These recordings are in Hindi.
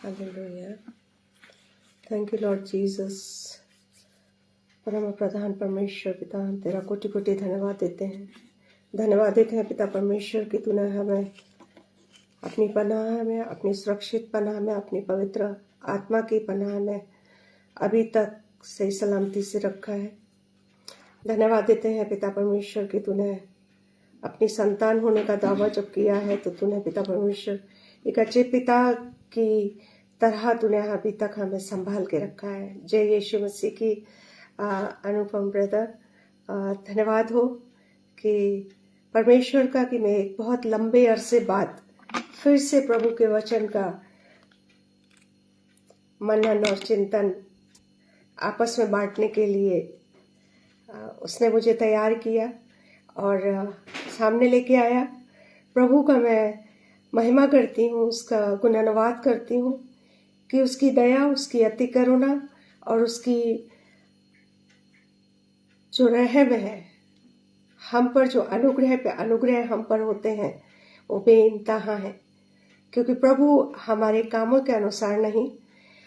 Hallelujah. Thank you Lord Jesus. परम प्रधान परमेश्वर पिता, हम तेरा कोटि कोटि धन्यवाद देते हैं। धन्यवाद देते हैं पिता परमेश्वर कि तूने हमें अपनी पनाह में, अपनी सुरक्षित पनाह में, अपनी पवित्र आत्मा की पनाह में अभी तक सही सलामती से रखा है। धन्यवाद देते हैं पिता परमेश्वर कि तूने अपनी संतान होने का दावा जब किया है तो तूने पिता परमेश्वर एक अच्छे पिता की तरह तूने अभी तक हमें संभाल के रखा है। जय यीशु मसीह की। अनुपम ब्रदर, धन्यवाद हो कि परमेश्वर का कि मैं एक बहुत लंबे अरसे बाद फिर से प्रभु के वचन का मनन और चिंतन आपस में बांटने के लिए उसने मुझे तैयार किया और सामने लेके आया। प्रभु का मैं महिमा करती हूँ, उसका गुणानुवाद करती हूँ कि उसकी दया, उसकी अति करुणा और उसकी जो रहम है हम पर, जो अनुग्रह पे अनुग्रह हम पर होते हैं, वो बेइंतहा है। क्योंकि प्रभु हमारे कामों के अनुसार नहीं,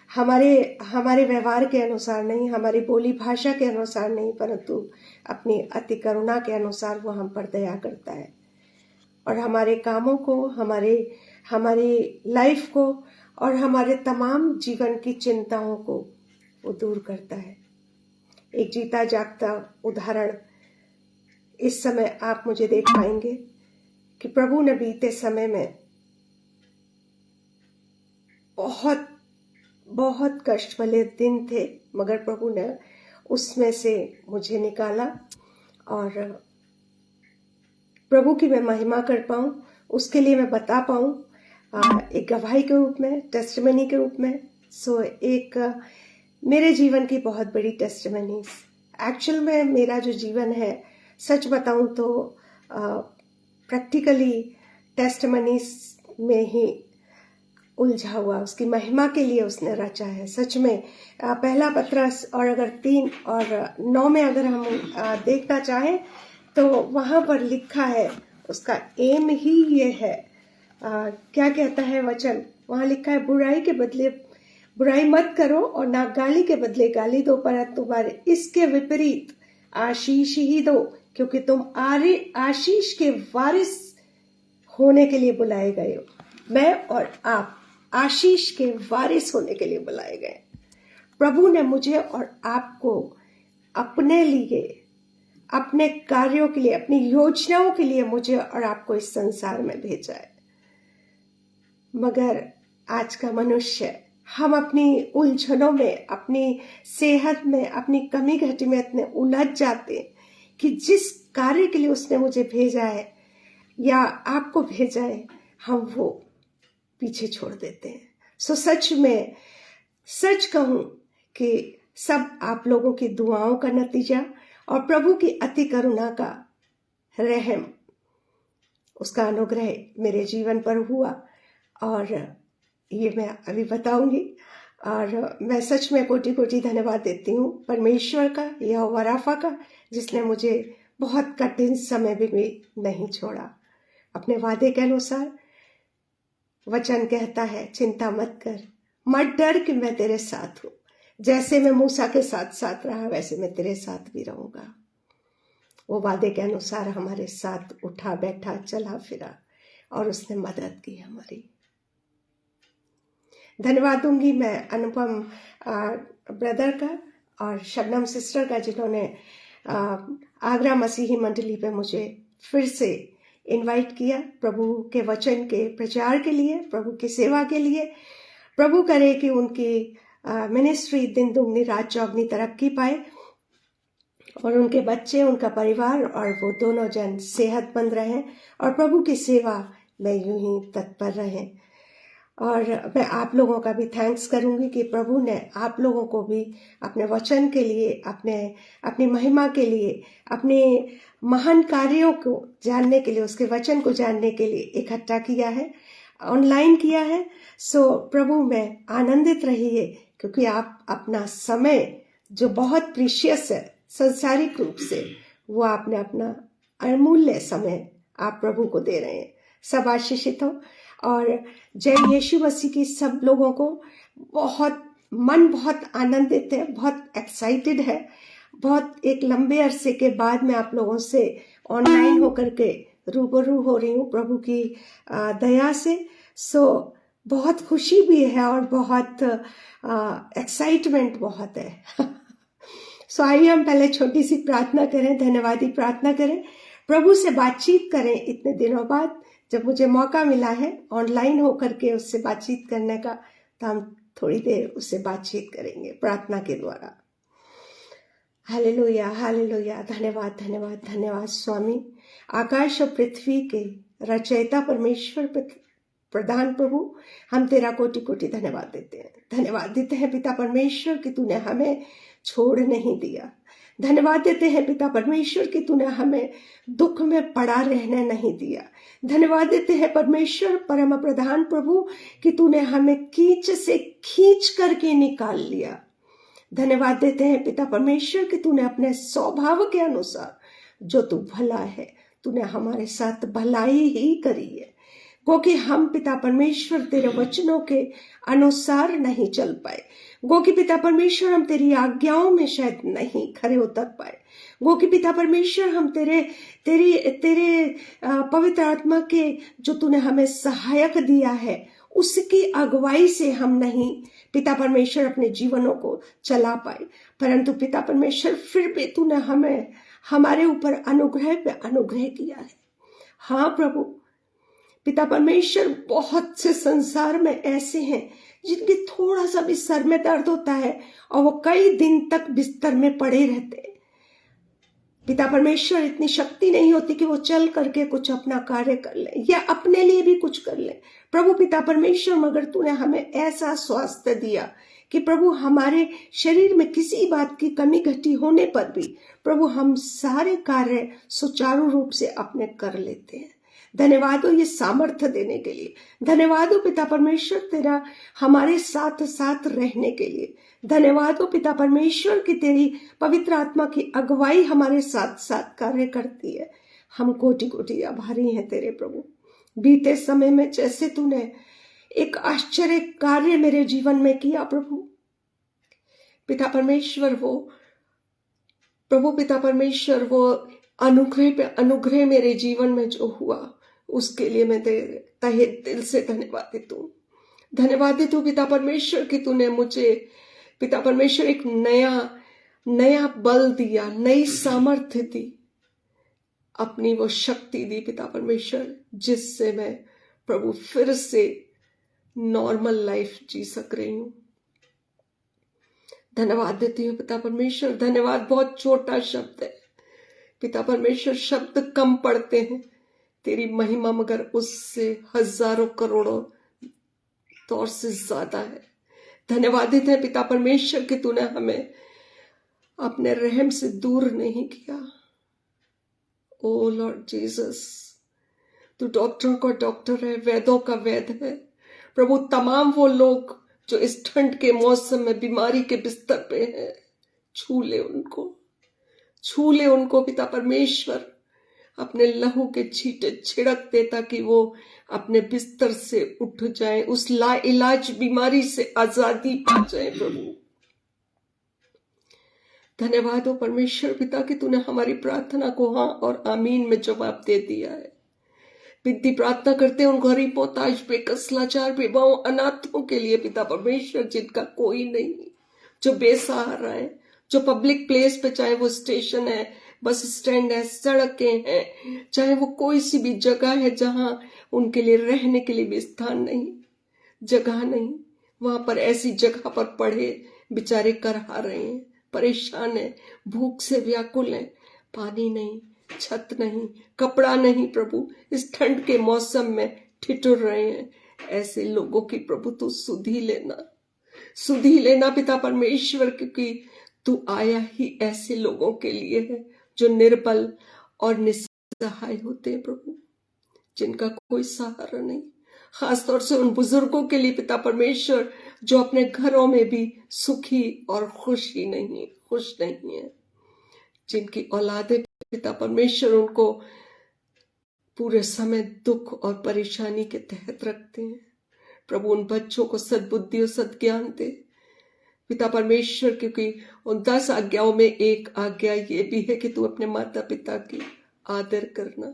हमारे व्यवहार के अनुसार नहीं, हमारी बोली भाषा के अनुसार नहीं, परंतु अपनी अति करुणा के अनुसार वो हम पर दया करता है और हमारे कामों को, हमारी लाइफ को और हमारे तमाम जीवन की चिंताओं को वो दूर करता है। एक जीता जागता उदाहरण इस समय आप मुझे देख पाएंगे कि प्रभु ने बीते समय में बहुत बहुत कष्ट वाले दिन थे, मगर प्रभु ने उसमें से मुझे निकाला और प्रभु की मैं महिमा कर पाऊं, उसके लिए मैं बता पाऊं एक गवाही के रूप में, टेस्टिमनी के रूप में। एक मेरे जीवन की बहुत बड़ी टेस्टिमनी। एक्चुअल में मेरा जो जीवन है, सच बताऊं तो प्रैक्टिकली टेस्टिमनीज में ही उलझा हुआ, उसकी महिमा के लिए उसने रचा है। सच में पहला पत्रस और अगर 3 और 9 में अगर हम देखना चाहें तो वहां पर लिखा है, उसका एम ही ये है। क्या कहता है वचन? वहां लिखा है, बुराई के बदले बुराई मत करो और ना गाली के बदले गाली दो, पर तुम्हारे इसके विपरीत आशीष ही दो, क्योंकि तुम आशीष के वारिस होने के लिए बुलाए गए हो। मैं और आप आशीष के वारिस होने के लिए बुलाए गए। प्रभु ने मुझे और आपको अपने लिए, अपने कार्यों के लिए, अपनी योजनाओं के लिए मुझे और आपको इस संसार में भेजा है। मगर आज का मनुष्य, हम अपनी उलझनों में, अपनी सेहत में, अपनी कमी घटी में इतने उलझ जाते कि जिस कार्य के लिए उसने मुझे भेजा है या आपको भेजा है, हम वो पीछे छोड़ देते हैं। सच में सच कहूं कि सब आप लोगों की दुआओं का नतीजा और प्रभु की अति करुणा का रहम, उसका अनुग्रह मेरे जीवन पर हुआ और ये मैं अभी बताऊंगी। और मैं सच में कोटि कोटि धन्यवाद देती हूँ परमेश्वर का, यहोवा राफा का, जिसने मुझे बहुत कठिन समय भी नहीं छोड़ा। अपने वादे के अनुसार वचन कहता है, चिंता मत कर, मत डर कि मैं तेरे साथ हूं। जैसे मैं मूसा के साथ साथ रहा, वैसे मैं तेरे साथ भी रहूंगा। वो वादे के अनुसार हमारे साथ उठा बैठा, चला फिरा और उसने मदद की हमारी। धन्यवाद दूंगी मैं अनुपम ब्रदर का और शबनम सिस्टर का, जिन्होंने आगरा मसीही मंडली पे मुझे फिर से इनवाइट किया प्रभु के वचन के प्रचार के लिए, प्रभु की सेवा के लिए। प्रभु करे कि उनकी मिनिस्ट्री दिन दुगनी रात चौगनी तरक्की पाए और उनके बच्चे, उनका परिवार और वो दोनों जन सेहतमंद रहें और प्रभु की सेवा में यूं ही तत्पर रहें। और मैं आप लोगों का भी थैंक्स करूंगी कि प्रभु ने आप लोगों को भी अपने वचन के लिए, अपनी महिमा के लिए, अपने महान कार्यों को जानने के लिए, उसके वचन को जानने के लिए इकट्ठा किया है, ऑनलाइन किया है। प्रभु में आनंदित रहिए, क्योंकि आप अपना समय जो बहुत प्रीशियस है संसारिक रूप से, वो आपने अपना अमूल्य समय आप प्रभु को दे रहे हैं। सब आशीषित हो और जय यीशु मसीह की सब लोगों को मन बहुत आनंदित है, बहुत एक्साइटेड है। बहुत एक लंबे अरसे के बाद मैं आप लोगों से ऑनलाइन होकर के रूबरू हो रही हूँ प्रभु की दया से। बहुत खुशी भी है और बहुत एक्साइटमेंट बहुत है। आइए हम पहले छोटी सी प्रार्थना करें, धन्यवादी प्रार्थना करें, प्रभु से बातचीत करें। इतने दिनों बाद जब मुझे मौका मिला है ऑनलाइन होकर के उससे बातचीत करने का, तो हम थोड़ी देर उससे बातचीत करेंगे प्रार्थना के द्वारा। Hallelujah, hallelujah. धन्यवाद, धन्यवाद, धन्यवाद स्वामी। आकाश और पृथ्वी के रचयिता परमेश्वर प्रधान प्रभु, हम तेरा कोटि कोटि धन्यवाद देते हैं। धन्यवाद देते हैं पिता परमेश्वर कि तूने हमें छोड़ नहीं दिया। धन्यवाद देते हैं पिता परमेश्वर कि तूने हमें दुख में पड़ा रहने नहीं दिया। धन्यवाद देते हैं परमेश्वर परम प्रधान प्रभु कि तूने हमें कीच से खींच करके निकाल लिया। धन्यवाद देते हैं पिता परमेश्वर कि तूने अपने स्वभाव के अनुसार, जो तू भला है, तूने हमारे साथ भलाई ही करी है। क्योंकि हम पिता परमेश्वर तेरे वचनों के अनुसार नहीं चल पाए, क्योंकि पिता परमेश्वर हम तेरी आज्ञाओं में शायद नहीं खरे उतर पाए, क्योंकि पिता परमेश्वर हम तेरे पवित्र आत्मा के जो तूने हमें सहायक दिया है उसकी अगुवाई से हम नहीं पिता परमेश्वर अपने जीवनों को चला पाए। परंतु पिता परमेश्वर फिर भी तूने हमें हमारे ऊपर अनुग्रह पे अनुग्रह किया है। हाँ प्रभु पिता परमेश्वर, बहुत से संसार में ऐसे हैं जिनकी थोड़ा सा भी सर में दर्द होता है और वो कई दिन तक बिस्तर में पड़े रहते हैं। पिता परमेश्वर, इतनी शक्ति नहीं होती कि वो चल करके कुछ अपना कार्य कर ले या अपने लिए भी कुछ कर ले। प्रभु पिता परमेश्वर, मगर तूने हमें ऐसा स्वास्थ्य दिया कि प्रभु हमारे शरीर में किसी बात की कमी घटी होने पर भी प्रभु हम सारे कार्य सुचारू रूप से अपने कर लेते हैं। धन्यवाद हो ये सामर्थ्य देने के लिए। धन्यवाद हो पिता परमेश्वर तेरा हमारे साथ साथ रहने के लिए। धन्यवाद हो पिता परमेश्वर की तेरी पवित्र आत्मा की अगुवाई हमारे साथ साथ कार्य करती है। हम कोटि कोटि आभारी हैं तेरे प्रभु। बीते समय में जैसे तूने एक आश्चर्य कार्य मेरे जीवन में किया प्रभु पिता परमेश्वर, वो प्रभु पिता परमेश्वर वो अनुग्रह पे अनुग्रह मेरे जीवन में जो हुआ उसके लिए मैं तेरे तहे दिल से धन्यवाद देता हूँ। धन्यवाद देता हूँ पिता परमेश्वर कि तूने मुझे पिता परमेश्वर एक नया बल दिया, नई सामर्थ्य दी, अपनी वो शक्ति दी पिता परमेश्वर, जिससे मैं प्रभु फिर से नॉर्मल लाइफ जी सक रही हूँ। धन्यवाद देती हूँ पिता परमेश्वर। धन्यवाद बहुत छोटा शब्द है पिता परमेश्वर, शब्द कम पड़ते हैं, तेरी महिमा मगर उससे हजारों करोड़ों तौर से ज्यादा है। धन्यवाद देते हैं पिता परमेश्वर कि तूने हमें अपने रहम से दूर नहीं किया। ओ लॉर्ड जीसस, तू डॉक्टरों का डॉक्टर है, वेदों का वेद है प्रभु। तमाम वो लोग जो इस ठंड के मौसम में बीमारी के बिस्तर पे हैं, छू ले उनको पिता परमेश्वर। अपने लहू के छींटे छिड़क दे ताकि वो अपने बिस्तर से उठ जाए, उस लाइलाज बीमारी से आजादी पा जाए प्रभु। धन्यवाद हो परमेश्वर पिता कि तूने हमारी प्रार्थना को हाँ और आमीन में जवाब दे दिया है। विनती प्रार्थना करते हैं उन गरीब मोहताज बेकस लाचार बेवाओं अनाथों के लिए पिता परमेश्वर, जिनका कोई नहीं, जो बेसहारा है, जो पब्लिक प्लेस पे, चाहे वो स्टेशन है, बस स्टैंड है, सड़कें हैं, चाहे वो कोई सी भी जगह है जहां उनके लिए रहने के लिए भी स्थान नहीं, जगह नहीं, वहां पर ऐसी जगह पर पड़े बेचारे करहा रहे हैं, परेशान है, भूख से व्याकुल है, पानी नहीं, छत नहीं, कपड़ा नहीं प्रभु, इस ठंड के मौसम में ठिठुर रहे हैं। ऐसे लोगों की प्रभु तू सुधि लेना पिता परमेश्वर, क्योंकि तू आया ही ऐसे लोगों के लिए है जो निर्बल और निस्सहाय होते हैं प्रभु, जिनका कोई सहारा नहीं। खासतौर से उन बुजुर्गों के लिए पिता परमेश्वर जो अपने घरों में भी सुखी और खुश नहीं है, जिनकी औलादे पिता परमेश्वर उनको पूरे समय दुख और परेशानी के तहत रखते हैं। प्रभु उन बच्चों को सद्बुद्धि और सद्ज्ञान दे पिता परमेश्वर, क्योंकि उन 10 आज्ञाओं में एक आज्ञा ये भी है कि तू अपने माता पिता की आदर करना।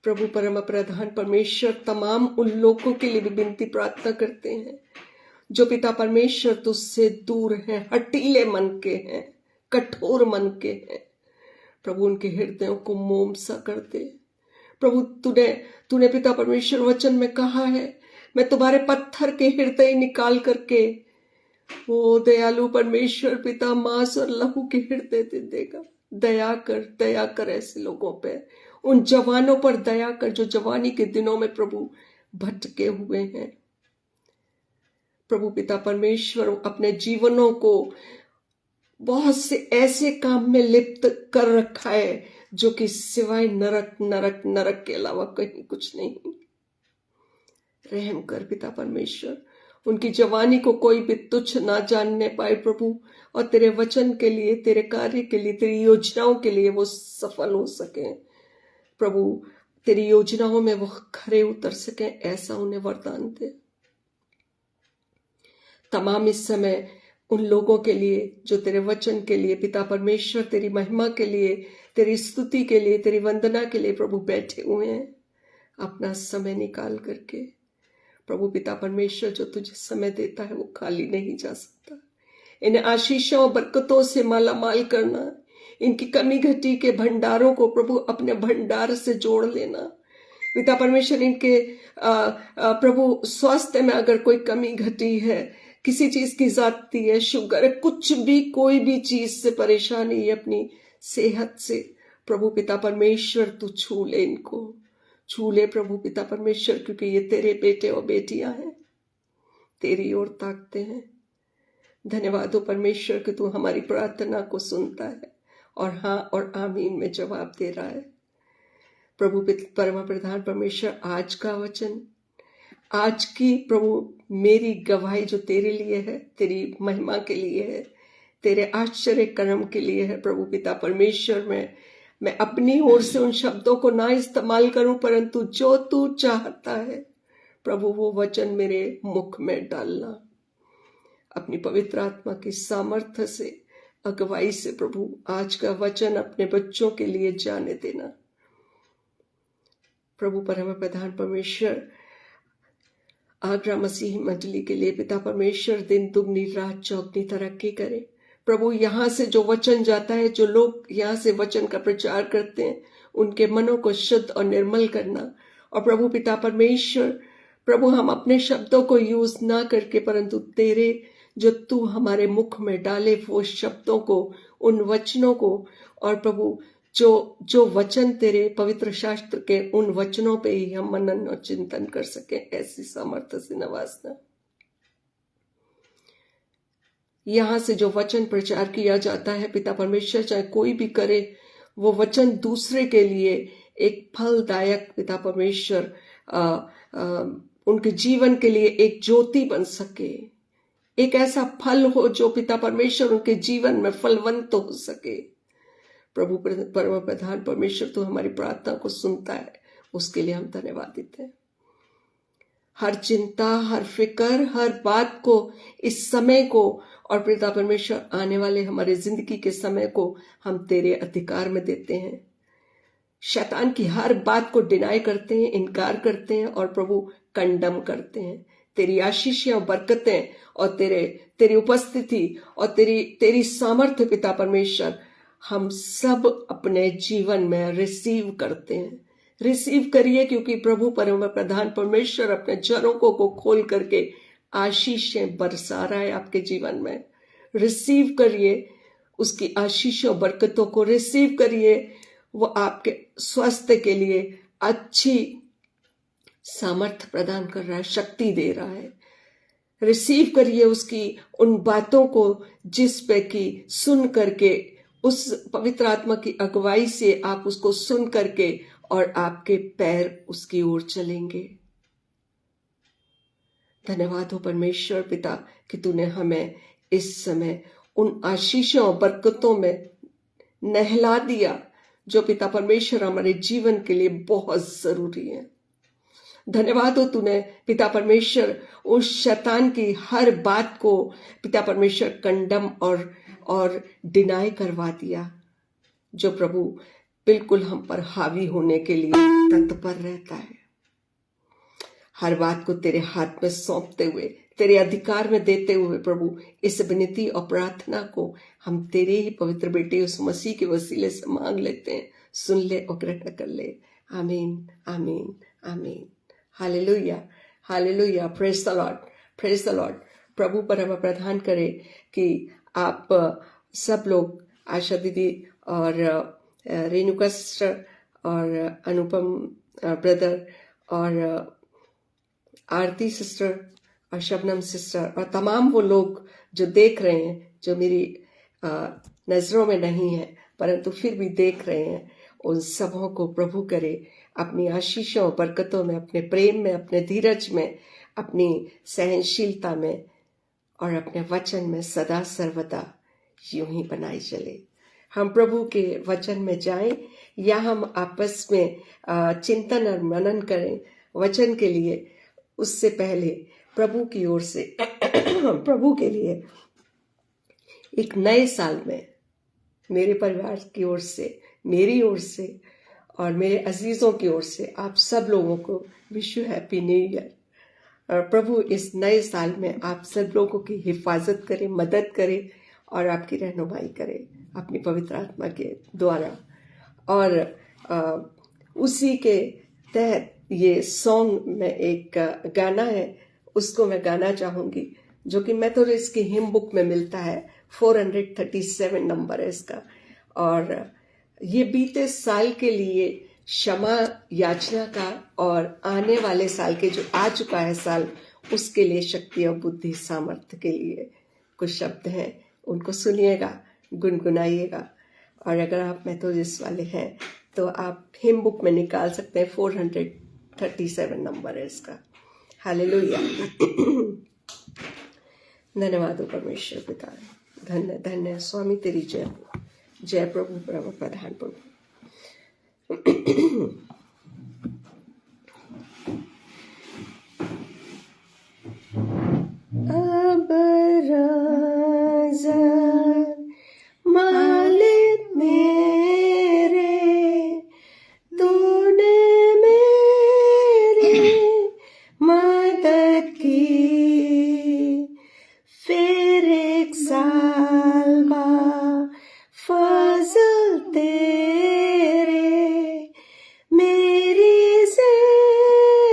प्रभु परम प्रधान परमेश्वर तमाम उन लोगों के लिए भी विनती प्रार्थना करते हैं जो पिता परमेश्वर तुझसे दूर हैं, हठीले मन के हैं, कठोर मन के हैं। प्रभु उनके हृदयों को मोम सा कर दे। प्रभु तूने पिता परमेश्वर वचन में कहा है, मैं तुम्हारे पत्थर के हृदय निकाल करके वो दयालु परमेश्वर पिता मांस और लहू के हृदय दे देगा। दया कर ऐसे लोगों पे, उन जवानों पर दया कर जो जवानी के दिनों में प्रभु भटके हुए हैं। प्रभु पिता परमेश्वर अपने जीवनों को बहुत से ऐसे काम में लिप्त कर रखा है जो कि सिवाय नरक नरक नरक के अलावा कहीं कुछ नहीं। रहम कर पिता परमेश्वर, उनकी जवानी को कोई भी तुच्छ ना जानने पाए प्रभु, और तेरे वचन के लिए, तेरे कार्य के लिए, तेरी योजनाओं के लिए वो सफल हो सके प्रभु। तेरी योजनाओं में वो खरे उतर सके, ऐसा उन्हें वरदान दे। तमाम इस समय उन लोगों के लिए जो तेरे वचन के लिए पिता परमेश्वर, तेरी महिमा के लिए, तेरी स्तुति के लिए, तेरी वंदना के लिए प्रभु बैठे हुए हैं, अपना समय निकाल करके प्रभु पिता परमेश्वर, जो तुझे समय देता है वो खाली नहीं जा सकता। इन्हें आशीषों और बरकतों से माला माल करना, इनकी कमी घटी के भंडारों को प्रभु अपने भंडार से जोड़ लेना। पिता परमेश्वर, इनके प्रभु स्वास्थ्य में अगर कोई कमी घटी है, किसी चीज की जाती है, शुगर है, कुछ भी कोई भी चीज से परेशानी है अपनी सेहत से, प्रभु पिता परमेश्वर तू छू ले, इनको छू ले प्रभु पिता परमेश्वर, क्योंकि ये तेरे बेटे और बेटियां हैं, तेरी ओर ताकते हैं। धन्यवाद हो परमेश्वर कि तू हमारी प्रार्थना को सुनता है और हाँ और आमीन में जवाब दे रहा है। प्रभु परम प्रधान परमेश्वर, आज का वचन, आज की प्रभु मेरी गवाही जो तेरे लिए है, तेरी महिमा के लिए है, तेरे आश्चर्य कर्म के लिए है प्रभु पिता परमेश्वर, मैं अपनी ओर से उन शब्दों को ना इस्तेमाल करूं, परंतु जो तू चाहता है प्रभु वो वचन मेरे मुख में डालना। अपनी पवित्र आत्मा की सामर्थ्य से, अगुवाई से प्रभु आज का वचन अपने बच्चों के लिए जाने देना। प्रभु परम प्रधान परमेश्वर, आगरा मसीही मंडली के लिए पिता परमेश्वर दिन दुगनी रात चौगनी तरक्की करे। प्रभु यहाँ से जो वचन जाता है, जो लोग यहाँ से वचन का प्रचार करते हैं, उनके मनों को शुद्ध और निर्मल करना। और प्रभु पिता परमेश्वर, प्रभु हम अपने शब्दों को यूज ना करके, परंतु तेरे जो तू हमारे मुख में डाले वो शब्दों को, उन वचनों को, और प्रभु जो वचन तेरे पवित्र शास्त्र के, उन वचनों पे ही हम मनन और चिंतन कर सके, ऐसी सामर्थ्य से नवाजना। यहाँ से जो वचन प्रचार किया जाता है पिता परमेश्वर, चाहे कोई भी करे, वो वचन दूसरे के लिए एक फलदायक पिता परमेश्वर उनके जीवन के लिए एक ज्योति बन सके, एक ऐसा फल हो जो पिता परमेश्वर उनके जीवन में फलवंत हो सके। प्रभु परम प्रधान परमेश्वर, तू हमारी प्रार्थना को सुनता है, उसके लिए हम धन्यवाद देते हैं। हर चिंता, हर फिक्र, हर बात को, इस समय को और पिता परमेश्वर आने वाले हमारे जिंदगी के समय को हम तेरे अधिकार में देते हैं। शैतान की हर बात को डिनाई करते हैं, इनकार करते हैं और प्रभु कंडम करते हैं। तेरी आशीषें और बरकतें और तेरी उपस्थिति और तेरी सामर्थ्य पिता परमेश्वर हम सब अपने जीवन में रिसीव करते हैं। रिसीव करिए, क्योंकि प्रभु परम प्रधान परमेश्वर अपने झरोकों को खोल करके आशीषें बरसा रहा है आपके जीवन में। रिसीव करिए उसकी आशीषों बरकतों को, रिसीव करिए। वो आपके स्वास्थ्य के लिए अच्छी सामर्थ्य प्रदान कर रहा है, शक्ति दे रहा है। रिसीव करिए उसकी उन बातों को जिस पे कि सुन करके, उस पवित्र आत्मा की अगुवाई से आप उसको सुन करके और आपके पैर उसकी ओर चलेंगे। धन्यवाद हो परमेश्वर पिता कि तूने हमें इस समय उन आशीषों और बरकतों में नहला दिया जो पिता परमेश्वर हमारे जीवन के लिए बहुत जरूरी है। धन्यवाद हो तूने पिता परमेश्वर उस शैतान की हर बात को पिता परमेश्वर कंडम और डिनाई करवा दिया, जो प्रभु बिल्कुल हम पर हावी होने के लिए तत्पर रहता है। हर बात को तेरे हाथ में सौंपते हुए, तेरे अधिकार में देते हुए प्रभु, इस विनती और प्रार्थना को हम तेरे ही पवित्र बेटे उस मसीह के वसीले से मांग लेते हैं। सुन ले और ग्रहण कर ले। आमीन, आमीन, आमीन। Hallelujah, hallelujah. Praise the lord, praise the lord. प्रभु पर हमें प्रदान करे कि आप सब लोग, आशा दीदी और रेणुका सिस्टर और अनुपम ब्रदर और आरती सिस्टर और शबनम सिस्टर और तमाम वो लोग जो देख रहे हैं, जो मेरी नजरों में नहीं है परंतु फिर भी देख रहे हैं, उन सबों को प्रभु करे अपनी आशीषों बरकतों में, अपने प्रेम में, अपने धीरज में, अपनी सहनशीलता में और अपने वचन में सदा सर्वदा यूं ही बनाई चले। हम प्रभु के वचन में जाएं या हम आपस में चिंतन और मनन करें वचन के लिए, उससे पहले प्रभु की ओर से प्रभु के लिए एक नए साल में मेरे परिवार की ओर से, मेरी ओर से और मेरे अजीजों की ओर से आप सब लोगों को wish you happy new year. और प्रभु इस नए साल में आप सब लोगों की हिफाजत करे, मदद करे और आपकी रहनुमाई करे अपनी पवित्र आत्मा के द्वारा। और उसी के तहत ये सॉन्ग में एक गाना है, उसको मैं गाना चाहूंगी, जो कि मेथोडिस्ट की हिम बुक में मिलता है। 437 नंबर है इसका। और ये बीते साल के लिए क्षमा याचना का और आने वाले साल के, जो आ चुका है साल, उसके लिए शक्ति और बुद्धि सामर्थ्य के लिए कुछ शब्द हैं, उनको सुनिएगा, गुनगुनाइएगा। और अगर आप मेथोडिस्ट वाले हैं तो आप हिम बुक में निकाल सकते हैं। 437 नंबर है इसका। हालेलुया। धन्यवाद हो परमेश्वर पिता, धन्य धन्य स्वामी तेरी जय हो। जय प्रभु, प्रभु प्रधान प्रभु। अब राजा मालिक मेरे, तूने मेरी मदद की, फिर एक साल बाद फजल तेरे मेरी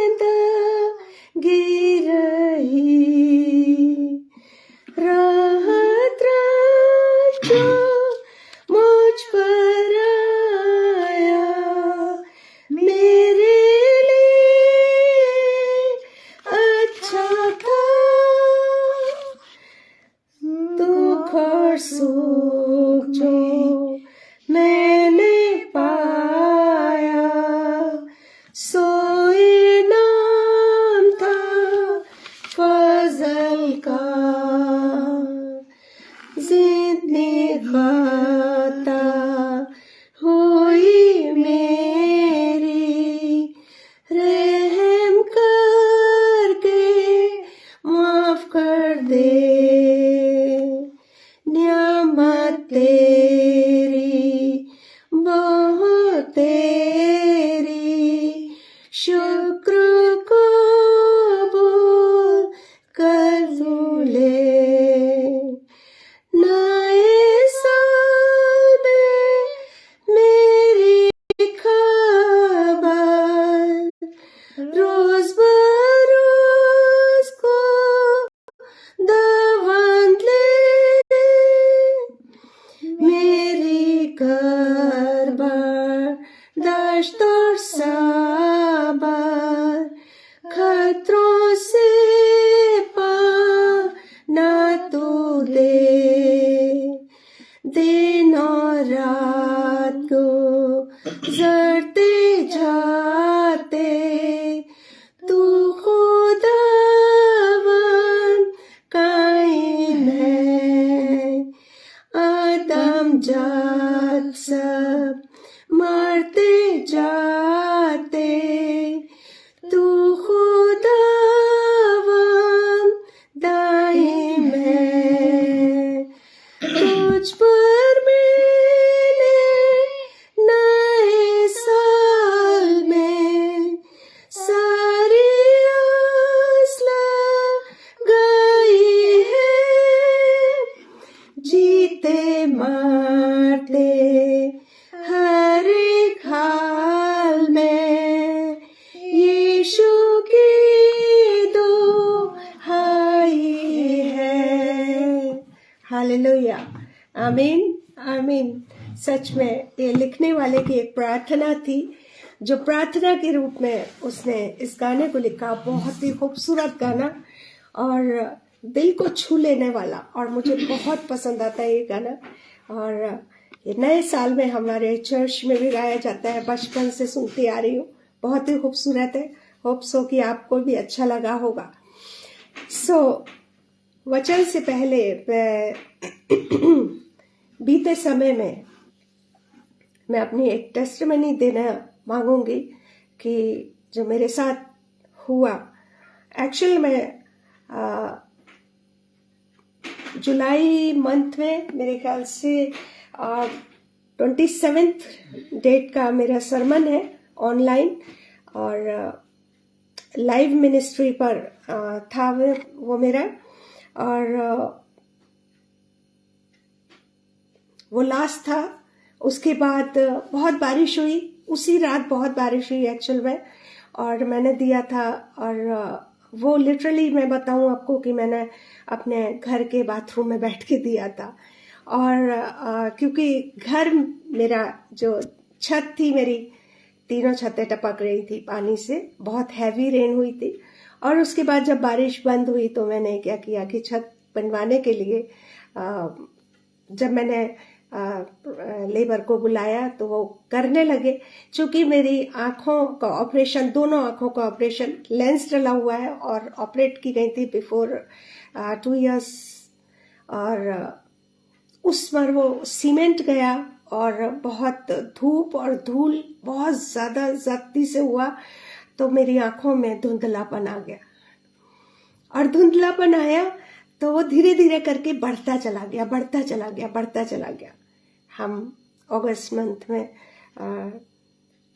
जिंदगी रही। राहत जो मुझ पर आया, मेरे लिए अच्छा था। दुख और सुख जो मैंने पाया, सो इनाम था फजल का। जितनी खता हुई मेरी, रहम करके माफ कर दे। नियामत तेरी बहुत तेरी, शुक्र को बोल कर तू ले। नए साल में मेरी खबर, रोज बरोज को दावत ले। मेरी कर बर्दाश्त और सबर, खतरों से पाना तू दे। दिन और रात गुजरते जाते, तू खुदावन कायम है। आदम जात सब मारते जाते, तू खुदावन दाइम है। तुझ पर मैंने नए साल में सारी आस लगाई है। जीते मारते हर एक हाल में यीशु की दुहाई है। हालेलुया, आमीन आमीन। सच में ये लिखने वाले की एक प्रार्थना थी, जो प्रार्थना के रूप में उसने इस गाने को लिखा। बहुत ही खूबसूरत गाना और दिल को छू लेने वाला, और मुझे बहुत पसंद आता है ये गाना। और ये नए साल में हमारे चर्च में भी गाया जाता है, बचपन से सुनती आ रही हूँ। बहुत ही खूबसूरत है। होप सो कि आपको भी अच्छा लगा होगा। वचन से पहले बीते समय में मैं अपनी एक टेस्टिमनी देना मांगूंगी कि जो मेरे साथ हुआ। एक्चुअली मैं जुलाई मंथ में मेरे ख्याल से 27th डेट का मेरा सरमन है ऑनलाइन, और लाइव मिनिस्ट्री पर था वो मेरा। और वो लास्ट था। उसके बाद बहुत बारिश हुई, उसी रात बहुत बारिश हुई एक्चुअल में, और मैंने दिया था। और वो लिटरली मैं बताऊं आपको कि मैंने अपने घर के बाथरूम में बैठ के दिया था। और क्योंकि घर मेरा जो छत थी, मेरी तीनों छतें टपक रही थी पानी से, बहुत हैवी रेन हुई थी। और उसके बाद जब बारिश बंद हुई तो मैंने क्या किया कि छत बनवाने के लिए जब मैंने लेबर को बुलाया तो वो करने लगे। चूंकि मेरी आंखों का ऑपरेशन, दोनों आंखों का ऑपरेशन, लेंस डला हुआ है और ऑपरेट की गई थी बिफोर 2 years। और उस पर वो सीमेंट गया और बहुत धूप और धूल बहुत ज्यादा जल्दी से हुआ, तो मेरी आंखों में धुंधलापन आ गया। और धुंधलापन आया तो वो धीरे धीरे करके बढ़ता चला गया, बढ़ता चला गया, बढ़ता चला गया। हम अगस्त मंथ में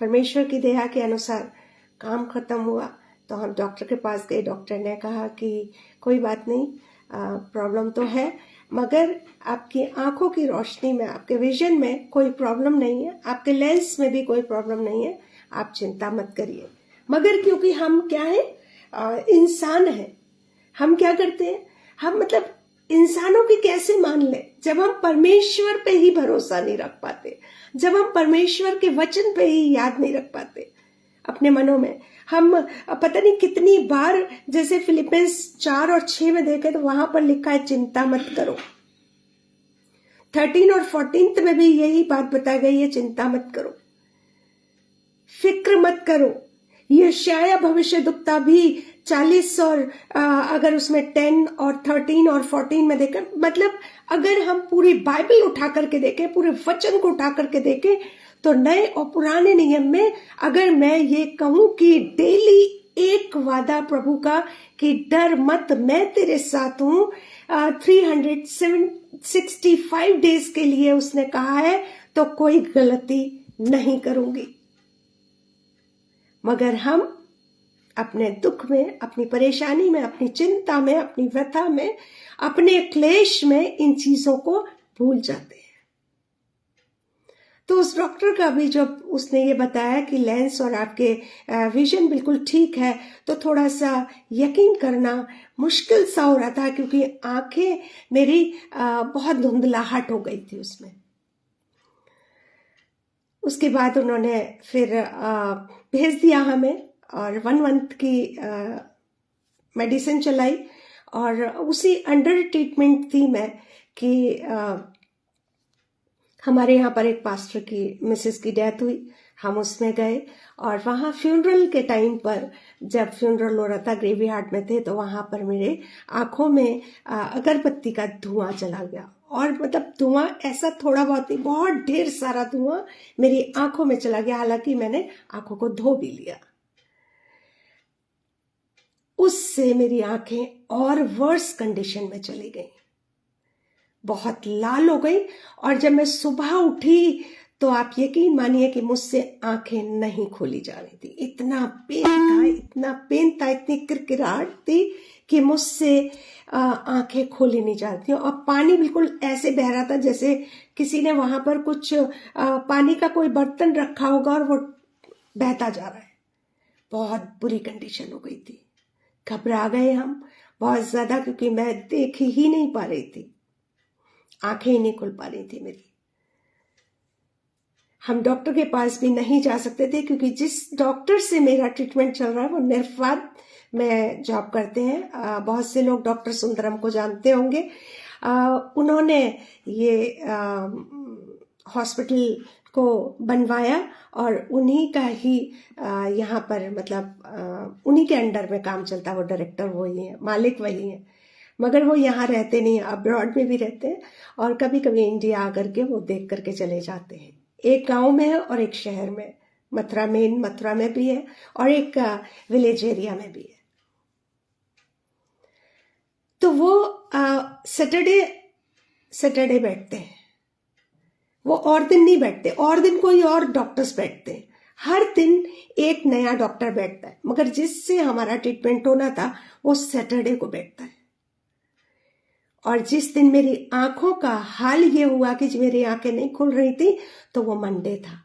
परमेश्वर की दया के अनुसार काम खत्म हुआ तो हम डॉक्टर के पास गए। डॉक्टर ने कहा कि कोई बात नहीं, प्रॉब्लम तो है, मगर आपकी आंखों की रोशनी में, आपके विजन में कोई प्रॉब्लम नहीं है, आपके लेंस में भी कोई प्रॉब्लम नहीं है, आप चिंता मत करिए। मगर क्योंकि हम क्या है, इंसान है, हम क्या करते हैं, हम मतलब इंसानों की कैसे मान ले जब हम परमेश्वर पे ही भरोसा नहीं रख पाते, जब हम परमेश्वर के वचन पे ही याद नहीं रख पाते अपने मनों में। हम पता नहीं कितनी बार, जैसे फिलिपियंस 4 और 6 में देखे तो वहां पर लिखा है चिंता मत करो। 13 और 14 में भी यही बात बताई गई है, चिंता मत करो, फिक्र मत करो। यशायाह भविष्यद्वक्ता भी 40 और अगर उसमें 10 और 13 और 14 में देखें, मतलब अगर हम पूरी बाइबल उठा करके देखें, पूरे वचन को उठा करके देखें, तो नए और पुराने नियम में अगर मैं ये कहूं कि डेली एक वादा प्रभु का कि डर मत, मैं तेरे साथ हूं, 365 डेज के लिए उसने कहा है, तो कोई गलती नहीं करूंगी। मगर हम अपने दुख में, अपनी परेशानी में, अपनी चिंता में, अपनी व्यथा में, अपने क्लेश में इन चीजों को भूल जाते हैं। तो उस डॉक्टर का भी जब उसने ये बताया कि लेंस और आपके विजन बिल्कुल ठीक है, तो थोड़ा सा यकीन करना मुश्किल सा हो रहा था, क्योंकि आंखें मेरी बहुत धुंधलाहट हो गई थी उसमें। उसके बाद उन्होंने फिर भेज दिया हमें और 1 month की मेडिसिन चलाई, और उसी अंडर ट्रीटमेंट थी मैं कि हमारे यहाँ पर एक पास्टर की मिसेस की डेथ हुई, हम उसमें गए और वहाँ फ्यूनरल के टाइम पर, जब फ्यूनरल हो रहा था, ग्रेवयार्ड में थे, तो वहाँ पर मेरे आंखों में अगरबत्ती का धुआं चला गया। और मतलब धुआं ऐसा थोड़ा बहुत नहीं, बहुत ढेर सारा धुआं मेरी आंखों में चला गया। हालांकि मैंने आंखों को धो भी लिया। उससे मेरी आंखें और वर्स कंडीशन में चली गई, बहुत लाल हो गई। और जब मैं सुबह उठी तो आप यकीन मानिए कि मुझसे आंखें नहीं खोली जा रही थी। इतना पेन था, इतना पेन था, इतनी किरकिराहट थी कि मुझसे आंखें खोली नहीं जा रही थी। और पानी बिल्कुल ऐसे बह रहा था जैसे किसी ने वहां पर कुछ पानी का कोई बर्तन रखा होगा और वो बहता जा रहा है। बहुत बुरी कंडीशन हो गई थी। घबरा गए हम बहुत ज्यादा, क्योंकि मैं देख ही नहीं पा रही थी, आंखें ही नहीं खुल पा रही थी मेरी। हम डॉक्टर के पास भी नहीं जा सकते थे, क्योंकि जिस डॉक्टर से मेरा ट्रीटमेंट चल रहा है वो निर्वात में जॉब करते हैं। बहुत से लोग डॉक्टर सुंदरम को जानते होंगे। उन्होंने ये हॉस्पिटल को बनवाया और उन्हीं का ही यहाँ पर मतलब उन्हीं के अंडर में काम चलता है। वो डायरेक्टर वही है, मालिक वही है, मगर वो यहाँ रहते नहीं, अब्रॉड में भी रहते हैं और कभी कभी इंडिया आकर के वो देख करके चले जाते हैं। एक गांव में है और एक शहर में, मथुरा में भी है और एक विलेज एरिया में भी है। तो वो सैटरडे बैठते हैं, वो और दिन नहीं बैठते, और दिन कोई और डॉक्टर्स बैठते हैं। हर दिन एक नया डॉक्टर बैठता है, मगर जिससे हमारा ट्रीटमेंट होना था वो सैटरडे को बैठता है। और जिस दिन मेरी आंखों का हाल ये हुआ कि मेरी आंखें नहीं खुल रही थी, तो वो मंडे था।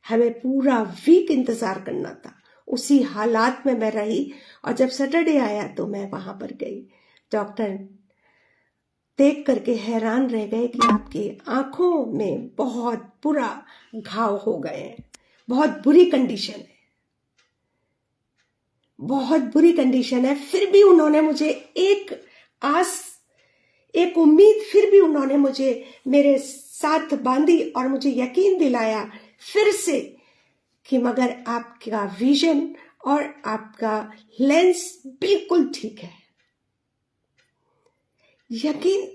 हमें पूरा वीक इंतजार करना था। उसी हालात में मैं रही और जब सैटरडे आया तो मैं वहां पर गई। डॉक्टर देख करके हैरान रह गए कि आपकी आंखों में बहुत बुरा घाव हो गए हैं, बहुत बुरी कंडीशन है, बहुत बुरी कंडीशन है। फिर भी उन्होंने मुझे एक उम्मीद फिर भी उन्होंने मुझे मेरे साथ बांधी और मुझे यकीन दिलाया फिर से कि मगर आपका विजन और आपका लेंस बिल्कुल ठीक है। यकीन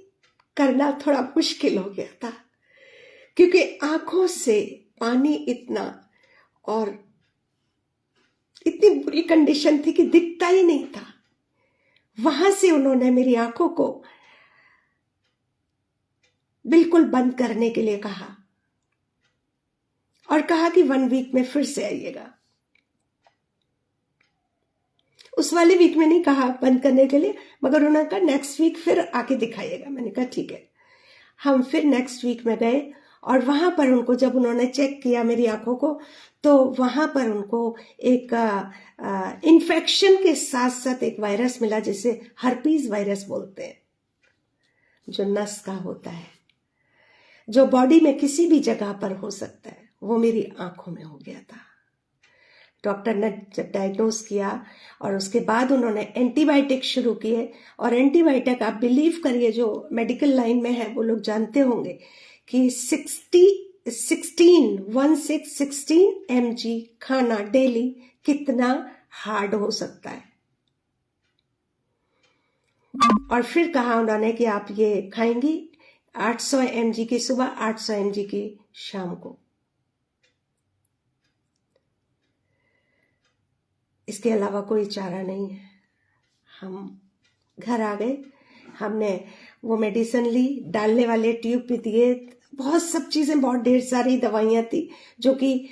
करना थोड़ा मुश्किल हो गया था, क्योंकि आंखों से पानी इतना और इतनी बुरी कंडीशन थी कि दिखता ही नहीं था। वहां से उन्होंने मेरी आंखों को बिल्कुल बंद करने के लिए कहा और कहा कि 1 वीक में फिर से आइएगा। उस वाले वीक में नहीं कहा बंद करने के लिए, मगर उन्होंने कहा नेक्स्ट वीक फिर आके दिखाइएगा। मैंने कहा ठीक है। हम फिर नेक्स्ट वीक में गए और वहां पर उनको जब उन्होंने चेक किया मेरी आंखों को, तो वहां पर उनको एक इन्फेक्शन के साथ साथ एक वायरस मिला जिसे हर्पीज वायरस बोलते हैं, जो नस का होता है, जो बॉडी में किसी भी जगह पर हो सकता है। वो मेरी आंखों में हो गया था। डॉक्टर ने जब डायग्नोज किया और उसके बाद उन्होंने एंटीबायोटिक शुरू किए। और एंटीबायोटिक आप बिलीव करिए, जो मेडिकल लाइन में है वो लोग जानते होंगे कि 16 mg खाना डेली कितना हार्ड हो सकता है। और फिर कहा उन्होंने कि आप ये खाएंगी 800 mg की सुबह, 800 mg की शाम को। इसके अलावा कोई चारा नहीं है। हम घर आ गए, हमने वो मेडिसिन ली, डालने वाले ट्यूब भी दिए, बहुत सब चीजें, बहुत ढेर सारी दवाइयां थी जो कि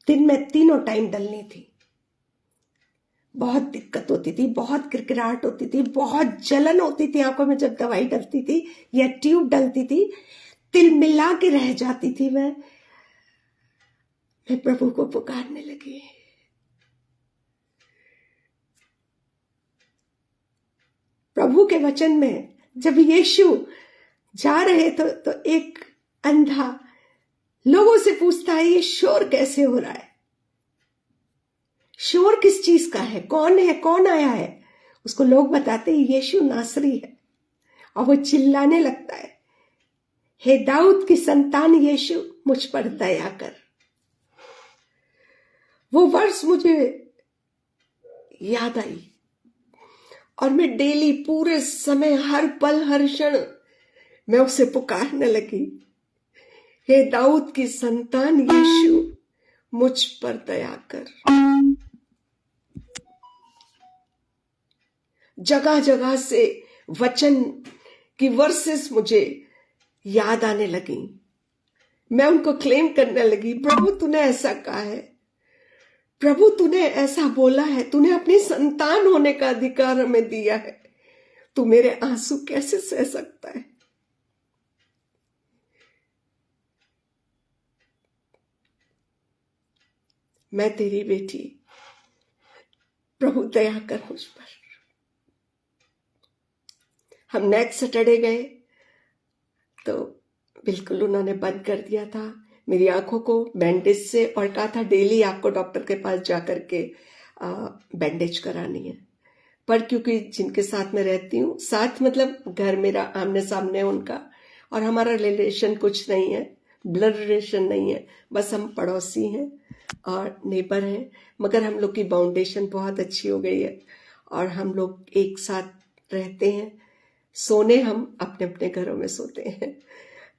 दिन में 3 टाइम डलनी थी। बहुत दिक्कत होती थी, बहुत किरकिराहट होती थी, बहुत जलन होती थी आंखों में जब दवाई डलती थी या ट्यूब डलती थी। तिल मिला के रह जाती थी। मैं प्रभु को पुकारने लगी। प्रभु के वचन में जब यीशु जा रहे तो एक अंधा लोगों से पूछता है ये शोर कैसे हो रहा है, शोर किस चीज का है, कौन आया है। उसको लोग बताते हैं यीशु नासरी है। और वो चिल्लाने लगता है, हे दाऊद की संतान यीशु, मुझ पर दया कर। वो वर्ष मुझे याद आई और मैं डेली पूरे समय हर पल हर क्षण मैं उसे पुकारने लगी, हे दाऊद की संतान यीशु, मुझ पर दया कर। जगह जगह से वचन की वर्सेस मुझे याद आने लगी। मैं उनको क्लेम करने लगी, प्रभु तूने ऐसा कहा है, प्रभु तूने ऐसा बोला है, तूने अपनी संतान होने का अधिकार हमें दिया है, तू मेरे आंसू कैसे सह सकता है। मैं तेरी बेटी, प्रभु दया कर मुझ पर। हम नेक्स्ट सैटरडे गए तो बिल्कुल उन्होंने बंद कर दिया था मेरी आंखों को बैंडेज से, और कहा था डेली आपको डॉक्टर के पास जाकर के बैंडेज करानी है। पर क्योंकि जिनके साथ में रहती हूँ, साथ मतलब घर मेरा आमने सामने है उनका, और हमारा रिलेशन कुछ नहीं है, ब्लड रिलेशन नहीं है, बस हम पड़ोसी हैं और नेबर हैं, मगर हम लोग की बाउंडेशन बहुत अच्छी हो गई है और हम लोग एक साथ रहते हैं। सोने हम अपने अपने घरों में सोते हैं।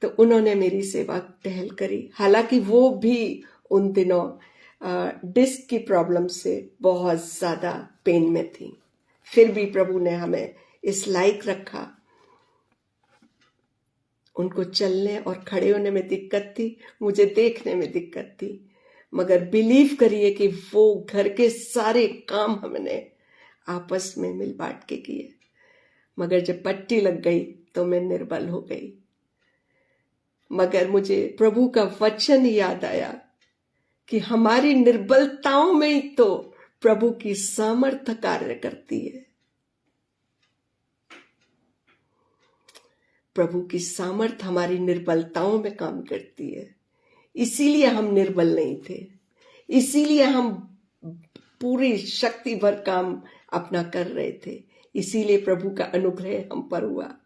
तो उन्होंने मेरी सेवा टहल करी, हालांकि वो भी उन दिनों डिस्क की प्रॉब्लम से बहुत ज्यादा पेन में थी, फिर भी प्रभु ने हमें इस लायक रखा। उनको चलने और खड़े होने में दिक्कत थी, मुझे देखने में दिक्कत थी, मगर बिलीव करिए कि वो घर के सारे काम हमने आपस में मिल बांट के किए। मगर जब पट्टी लग गई तो मैं निर्बल हो गई। मगर मुझे प्रभु का वचन याद आया कि हमारी निर्बलताओं में ही तो प्रभु की सामर्थ्य कार्य करती है। प्रभु की सामर्थ हमारी निर्बलताओं में काम करती है। इसीलिए हम निर्बल नहीं थे, इसीलिए हम पूरी शक्ति भर काम अपना कर रहे थे, इसीलिए प्रभु का अनुग्रह हम पर हुआ।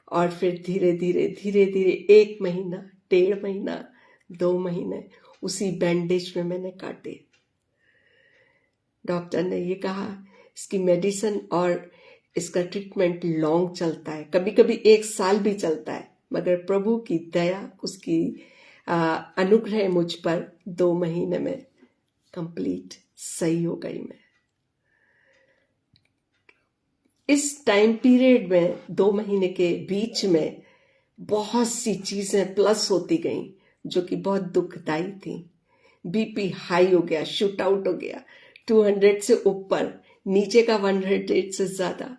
और फिर धीरे धीरे धीरे धीरे 1 महीना, 1.5 महीना, 2 महीने उसी बैंडेज में मैंने काटे। डॉक्टर ने ये कहा इसकी मेडिसिन और इसका ट्रीटमेंट लॉन्ग चलता है, कभी कभी 1 साल भी चलता है, मगर प्रभु की दया, उसकी अनुग्रह मुझ पर 2 महीने में कंप्लीट सही हो गई। मैं इस टाइम पीरियड में 2 महीने के बीच में बहुत सी चीजें प्लस होती गईं जो कि बहुत दुखदाई थी। बीपी हाई हो गया, शूट आउट हो गया, 200 से ऊपर, नीचे का 108 से ज्यादा,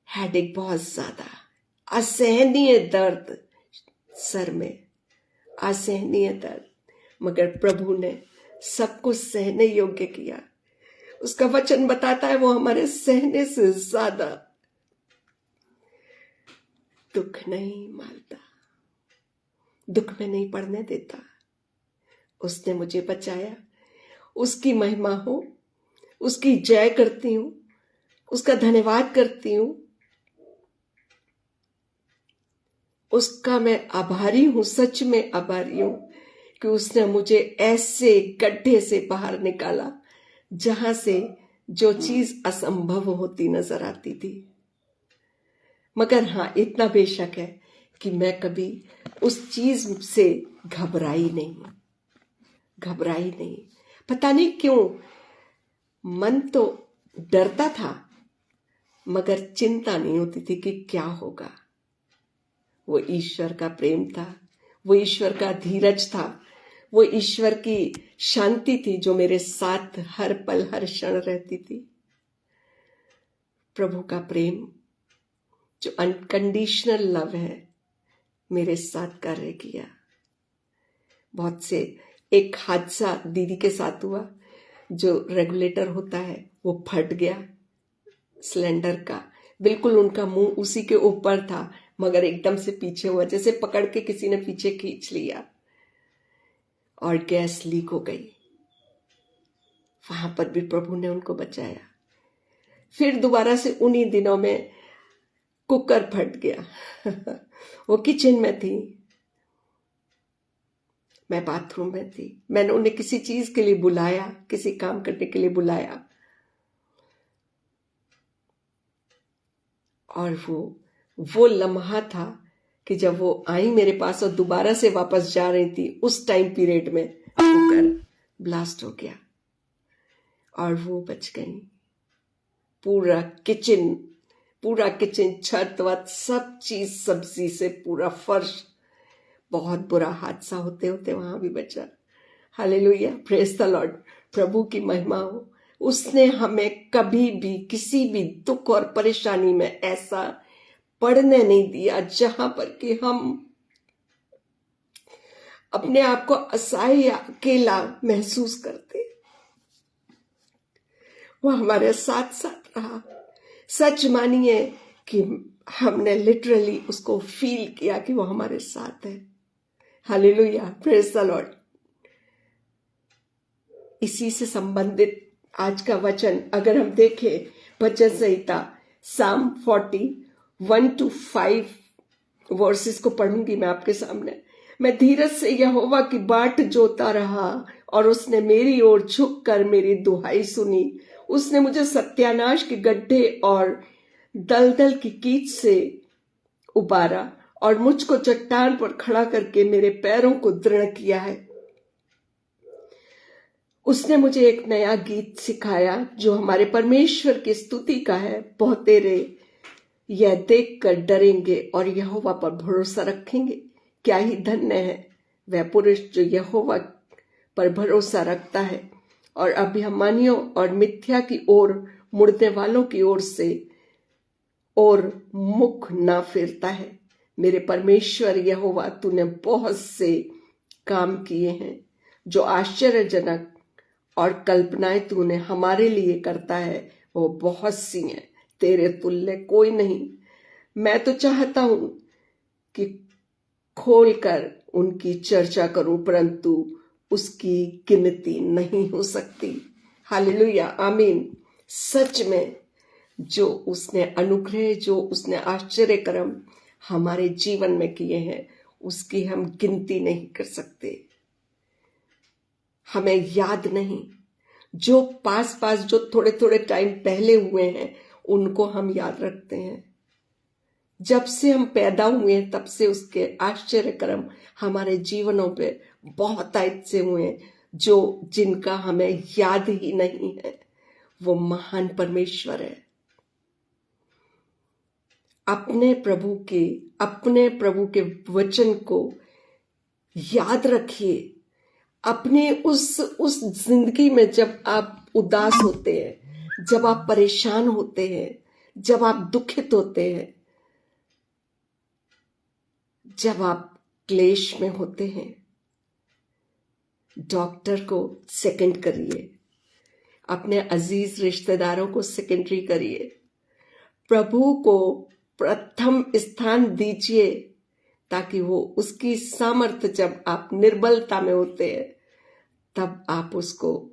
हेडेक बहुत ज्यादा, असहनीय दर्द सर में, असहनीय दर्द, मगर प्रभु ने सब कुछ सहने योग्य किया। उसका वचन बताता है वो हमारे सहने से ज्यादा दुख नहीं मानता, दुख में नहीं पड़ने देता। उसने मुझे बचाया, उसकी महिमा हो, उसकी जय करती हूं, उसका धन्यवाद करती हूं, उसका मैं आभारी हूं, सच में आभारी हूं कि उसने मुझे ऐसे गड्ढे से बाहर निकाला जहां से जो चीज असंभव होती नजर आती थी। मगर हाँ, इतना बेशक है कि मैं कभी उस चीज से घबराई नहीं। पता नहीं क्यों मन तो डरता था, मगर चिंता नहीं होती थी कि क्या होगा। वो ईश्वर का प्रेम था, वो ईश्वर का धीरज था, वो ईश्वर की शांति थी जो मेरे साथ हर पल हर क्षण रहती थी। प्रभु का प्रेम जो अनकंडीशनल लव है मेरे साथ कार्य किया। बहुत से एक हादसा दीदी के साथ हुआ, जो रेगुलेटर होता है वो फट गया सिलेंडर का, बिल्कुल उनका मुंह उसी के ऊपर था, मगर एकदम से पीछे हुआ, जैसे पकड़ के किसी ने पीछे खींच लिया और गैस लीक हो गई। वहां पर भी प्रभु ने उनको बचाया। फिर दोबारा से उन्हीं दिनों में कुकर फट गया वो किचन में थी, मैं बाथरूम में थी, मैंने उन्हें किसी चीज के लिए बुलाया, किसी काम करने के लिए बुलाया, और वो लम्हा था कि जब वो आई मेरे पास और दोबारा से वापस जा रही थी, उस टाइम पीरियड में कुकर ब्लास्ट हो गया और वो बच गई। पूरा किचन, छत वत सब चीज सब्जी से पूरा फर्श, बहुत बुरा हादसा होते होते वहां भी बचा। Hallelujah, praise the lord. प्रभु की महिमा हो। उसने हमें कभी भी किसी भी दुख और परेशानी में ऐसा पड़ने नहीं दिया जहां पर कि हम अपने आप को असहाय या अकेला महसूस करते। वो हमारे साथ साथ रहा। सच मानिए कि हमने लिटरली उसको फील किया कि वो हमारे साथ है। Hallelujah, praise the Lord. इसी से संबंधित आज का वचन अगर हम देखें, भजन संहिता साम 41-5 वर्सेस को पढ़ूंगी मैं आपके सामने। मैं धीरज से यहोवा की बाट जोता रहा और उसने मेरी ओर झुककर मेरी दुहाई सुनी। उसने मुझे सत्यानाश के गड्ढे और दलदल की कीच से उबारा और मुझको चट्टान पर खड़ा करके मेरे पैरों को दृढ़ किया है। उसने मुझे एक नया गीत सिखाया जो हमारे परमेश्वर की स्तुति का है। बहुतेरे यह देखकर डरेंगे और यहोवा पर भरोसा रखेंगे। क्या ही धन्य है वह पुरुष जो यहोवा पर भरोसा रखता है और अभिमानियों और मिथ्या की ओर मुड़ने वालों की ओर से और मुख ना फेरता है। मेरे परमेश्वर यहोवा, तूने बहुत से काम किए हैं जो आश्चर्यजनक, और कल्पनाएं तूने हमारे लिए करता है वो बहुत सी हैं, तेरे तुल्य कोई नहीं। मैं तो चाहता हूं कि खोलकर उनकी चर्चा करूं, परंतु उसकी गिनती नहीं हो सकती। हालेलुया, आमीन। सच में जो उसने अनुग्रह, जो उसने आश्चर्य कर्म हमारे जीवन में किए हैं, उसकी हम गिनती नहीं कर सकते। हमें याद नहीं। जो पास जो थोड़े थोड़े टाइम पहले हुए हैं उनको हम याद रखते हैं। जब से हम पैदा हुए हैं तब से उसके आश्चर्य कर्म हमारे जीवनों पे बहुत ऐसे हुए हैं जो जिनका हमें याद ही नहीं है। वो महान परमेश्वर है। अपने प्रभु के वचन को याद रखिए। अपने उस जिंदगी में जब आप उदास होते हैं, जब आप परेशान होते हैं, जब आप दुखित होते हैं, जब आप क्लेश में होते हैं, डॉक्टर को सेकंड करिए, अपने अजीज रिश्तेदारों को सेकेंडरी करिए, प्रभु को प्रथम स्थान दीजिए ताकि वो उसकी सामर्थ्य, जब आप निर्बलता में होते हैं तब आप उसको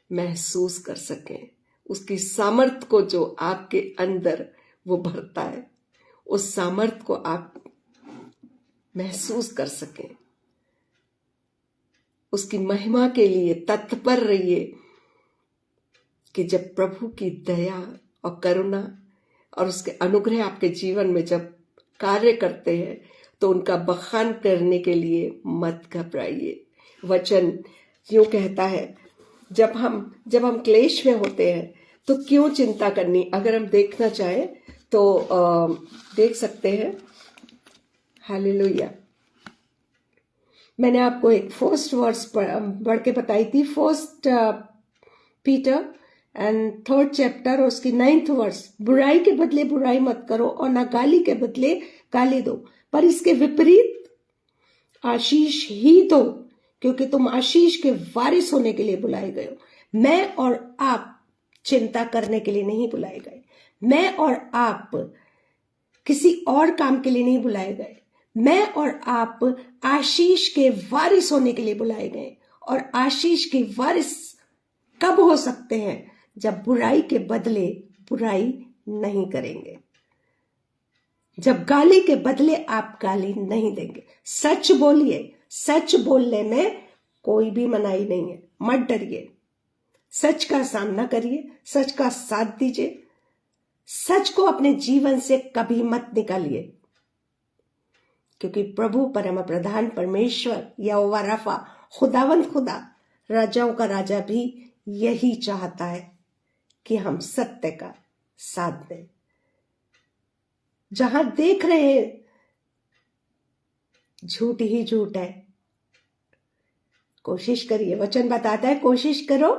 महसूस कर सकें। उसकी सामर्थ्य को जो आपके अंदर वो भरता है, उस सामर्थ्य को आप महसूस कर सकें। उसकी महिमा के लिए तत्पर रहिए कि जब प्रभु की दया और करुणा और उसके अनुग्रह आपके जीवन में जब कार्य करते हैं तो उनका बखान करने के लिए मत घबराइए। वचन यूं कहता है, जब हम क्लेश में होते हैं तो क्यों चिंता करनी। अगर हम देखना चाहें तो देख सकते हैं। हालेलुया। मैंने आपको एक फर्स्ट वर्स पढ़ के बताई थी, first Peter and 3rd chapter और उसकी 9th वर्स। बुराई के बदले बुराई मत करो और ना गाली के बदले गाली दो, पर इसके विपरीत आशीष ही दो, क्योंकि तुम आशीष के वारिस होने के लिए बुलाए गए हो। मैं और आप चिंता करने के लिए नहीं बुलाए गए। मैं और आप किसी और काम के लिए नहीं बुलाए गए। मैं और आप आशीष के वारिस होने के लिए बुलाए गए। और आशीष के वारिस कब हो सकते हैं? जब बुराई के बदले बुराई नहीं करेंगे, जब गाली के बदले आप गाली नहीं देंगे। सच बोलिए, सच बोलने में कोई भी मनाही नहीं है। मत डरिए, सच का सामना करिए, सच का साथ दीजिए, सच को अपने जीवन से कभी मत निकालिए, क्योंकि प्रभु परम प्रधान परमेश्वर यहोवा रफा खुदावंद खुदा राजाओं का राजा भी यही चाहता है कि हम सत्य का साथ दें। जहां देख रहे हैं झूठ ही झूठ है, कोशिश करिए, वचन बताता है कोशिश करो,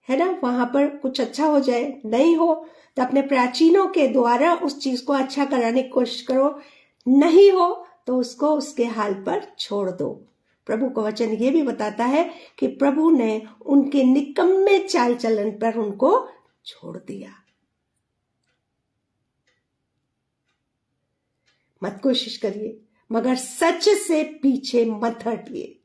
है ना, वहां पर कुछ अच्छा हो जाए। नहीं हो तो अपने प्राचीनों के द्वारा उस चीज को अच्छा कराने की कोशिश करो, नहीं हो तो उसको उसके हाल पर छोड़ दो। प्रभु का वचन ये भी बताता है कि प्रभु ने उनके निकम्मे चाल चलन पर उनको छोड़ दिया। मत कोशिश करिए, मगर सच से पीछे मत हटिए।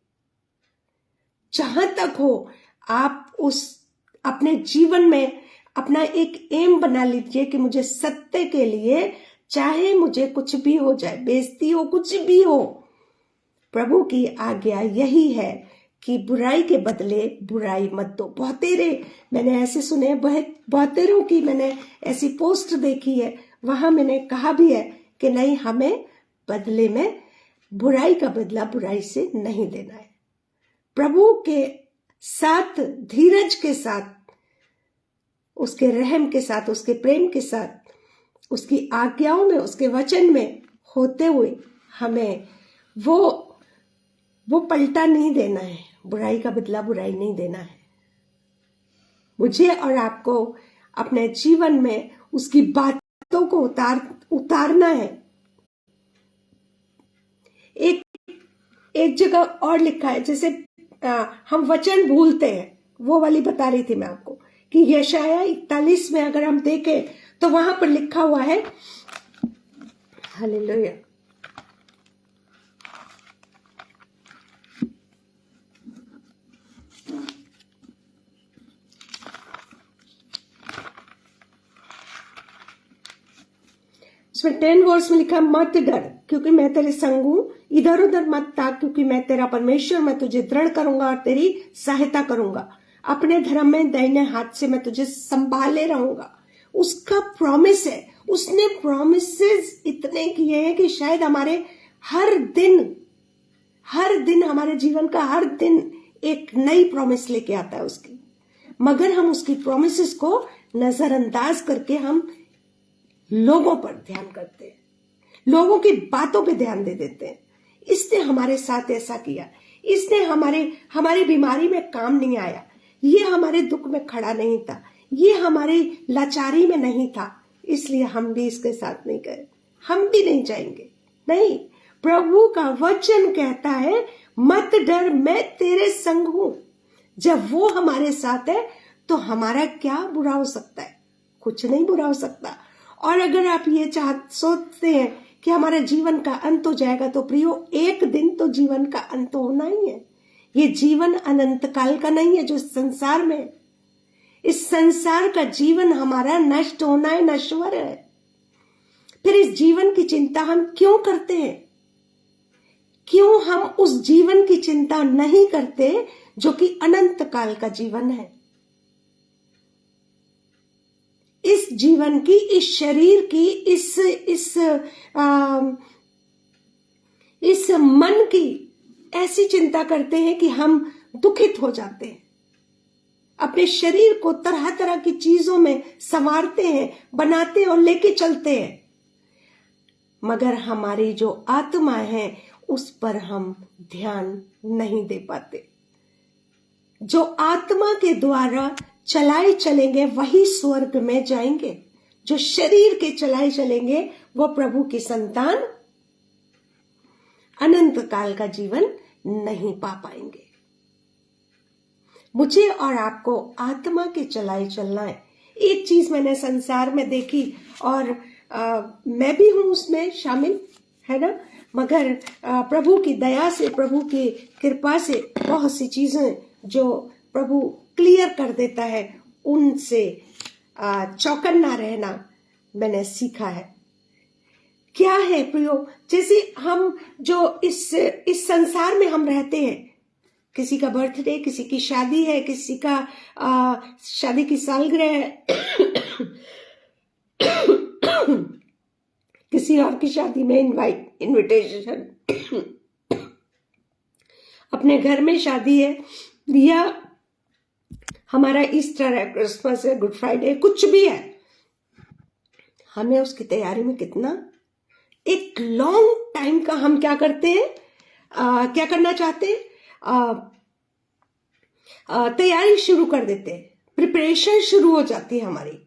जहां तक हो आप उस अपने जीवन में अपना एक एम बना लीजिए कि मुझे सत्य के लिए, चाहे मुझे कुछ भी हो जाए, बेइज्जती हो, कुछ भी हो, प्रभु की आज्ञा यही है कि बुराई के बदले बुराई मत दो। बहुतेरे मैंने ऐसे सुने, बहुतेरों की मैंने ऐसी पोस्ट देखी है, वहां मैंने कहा भी है कि नहीं, हमें बदले में बुराई का बदला बुराई से नहीं देना है। प्रभु के साथ, धीरज के साथ, उसके रहम के साथ, उसके प्रेम के साथ, उसकी आज्ञाओं में, उसके वचन में होते हुए हमें वो पलटा नहीं देना है, बुराई का बदला बुराई नहीं देना है। मुझे और आपको अपने जीवन में उसकी बातों को उतारना है। एक जगह और लिखा है, जैसे हम वचन भूलते हैं, वो वाली बता रही थी मैं आपको, कि यशाया 41 में अगर हम देखें तो वहां पर लिखा हुआ है, हालेलुया, इसमें 10 वर्स में लिखा, मत डर क्योंकि मैं तेरे संग हूं, इधर उधर मत ताक क्योंकि मैं तेरा परमेश्वर, मैं तुझे दृढ़ करूंगा और तेरी सहायता करूंगा, अपने धर्म में दाहिने हाथ से मैं तुझे संभाले रहूंगा। उसका प्रॉमिस है, उसने प्रॉमिसेस इतने किए हैं कि शायद हमारे हर दिन हमारे जीवन का हर दिन एक नई प्रॉमिस लेके आता है उसकी, मगर हम उसकी प्रॉमिसेस को नजरअंदाज करके हम लोगों पर ध्यान करते हैं, लोगों की बातों पे ध्यान दे देते हैं। इसने हमारे साथ ऐसा किया, इसने हमारी बीमारी में काम नहीं आया, ये हमारे दुख में खड़ा नहीं था, ये हमारी लाचारी में नहीं था, इसलिए हम भी इसके साथ नहीं गए, हम भी नहीं जाएंगे। नहीं, प्रभु का वचन कहता है मत डर, मैं तेरे संग हूं। जब वो हमारे साथ है तो हमारा क्या बुरा हो सकता है? कुछ नहीं बुरा हो सकता। और अगर आप ये सोचते हैं कि हमारा जीवन का अंत हो जाएगा, तो प्रियो, एक दिन तो जीवन का अंत होना ही है। ये जीवन अनंत काल का नहीं है जो संसार में, इस संसार का जीवन हमारा नष्ट होना है, नश्वर है। फिर इस जीवन की चिंता हम क्यों करते हैं? क्यों हम उस जीवन की चिंता नहीं करते जो कि अनंत काल का जीवन है? इस जीवन की, इस शरीर की, इस मन की ऐसी चिंता करते हैं कि हम दुखित हो जाते हैं, अपने शरीर को तरह तरह की चीजों में संवारते हैं, बनाते हैं और लेके चलते हैं, मगर हमारी जो आत्मा है उस पर हम ध्यान नहीं दे पाते। जो आत्मा के द्वारा चलाए चलेंगे वही स्वर्ग में जाएंगे, जो शरीर के चलाए चलेंगे वो प्रभु की संतान अनंत काल का जीवन नहीं पा पाएंगे। मुझे और आपको आत्मा के चलाए चलना है। एक चीज मैंने संसार में देखी और मैं भी हूं उसमें शामिल, है ना, मगर प्रभु की दया से, प्रभु की कृपा से बहुत सी चीजें जो प्रभु क्लियर कर देता है, उनसे चौकन्ना रहना मैंने सीखा है क्या है प्रियो, जैसे हम जो इस संसार में हम रहते हैं, किसी का बर्थडे, किसी की शादी है, किसी का शादी की सालगिरह है, किसी और की शादी में इनविटेशन, अपने घर में शादी है, या हमारा ईस्टर है, क्रिसमस है, गुड फ्राइडे, कुछ भी है, हमें उसकी तैयारी में कितना एक लॉन्ग टाइम का हम क्या करते हैं, क्या करना चाहते हैं, तैयारी शुरू कर देते हैं, प्रिपरेशन शुरू हो जाती है, हमारी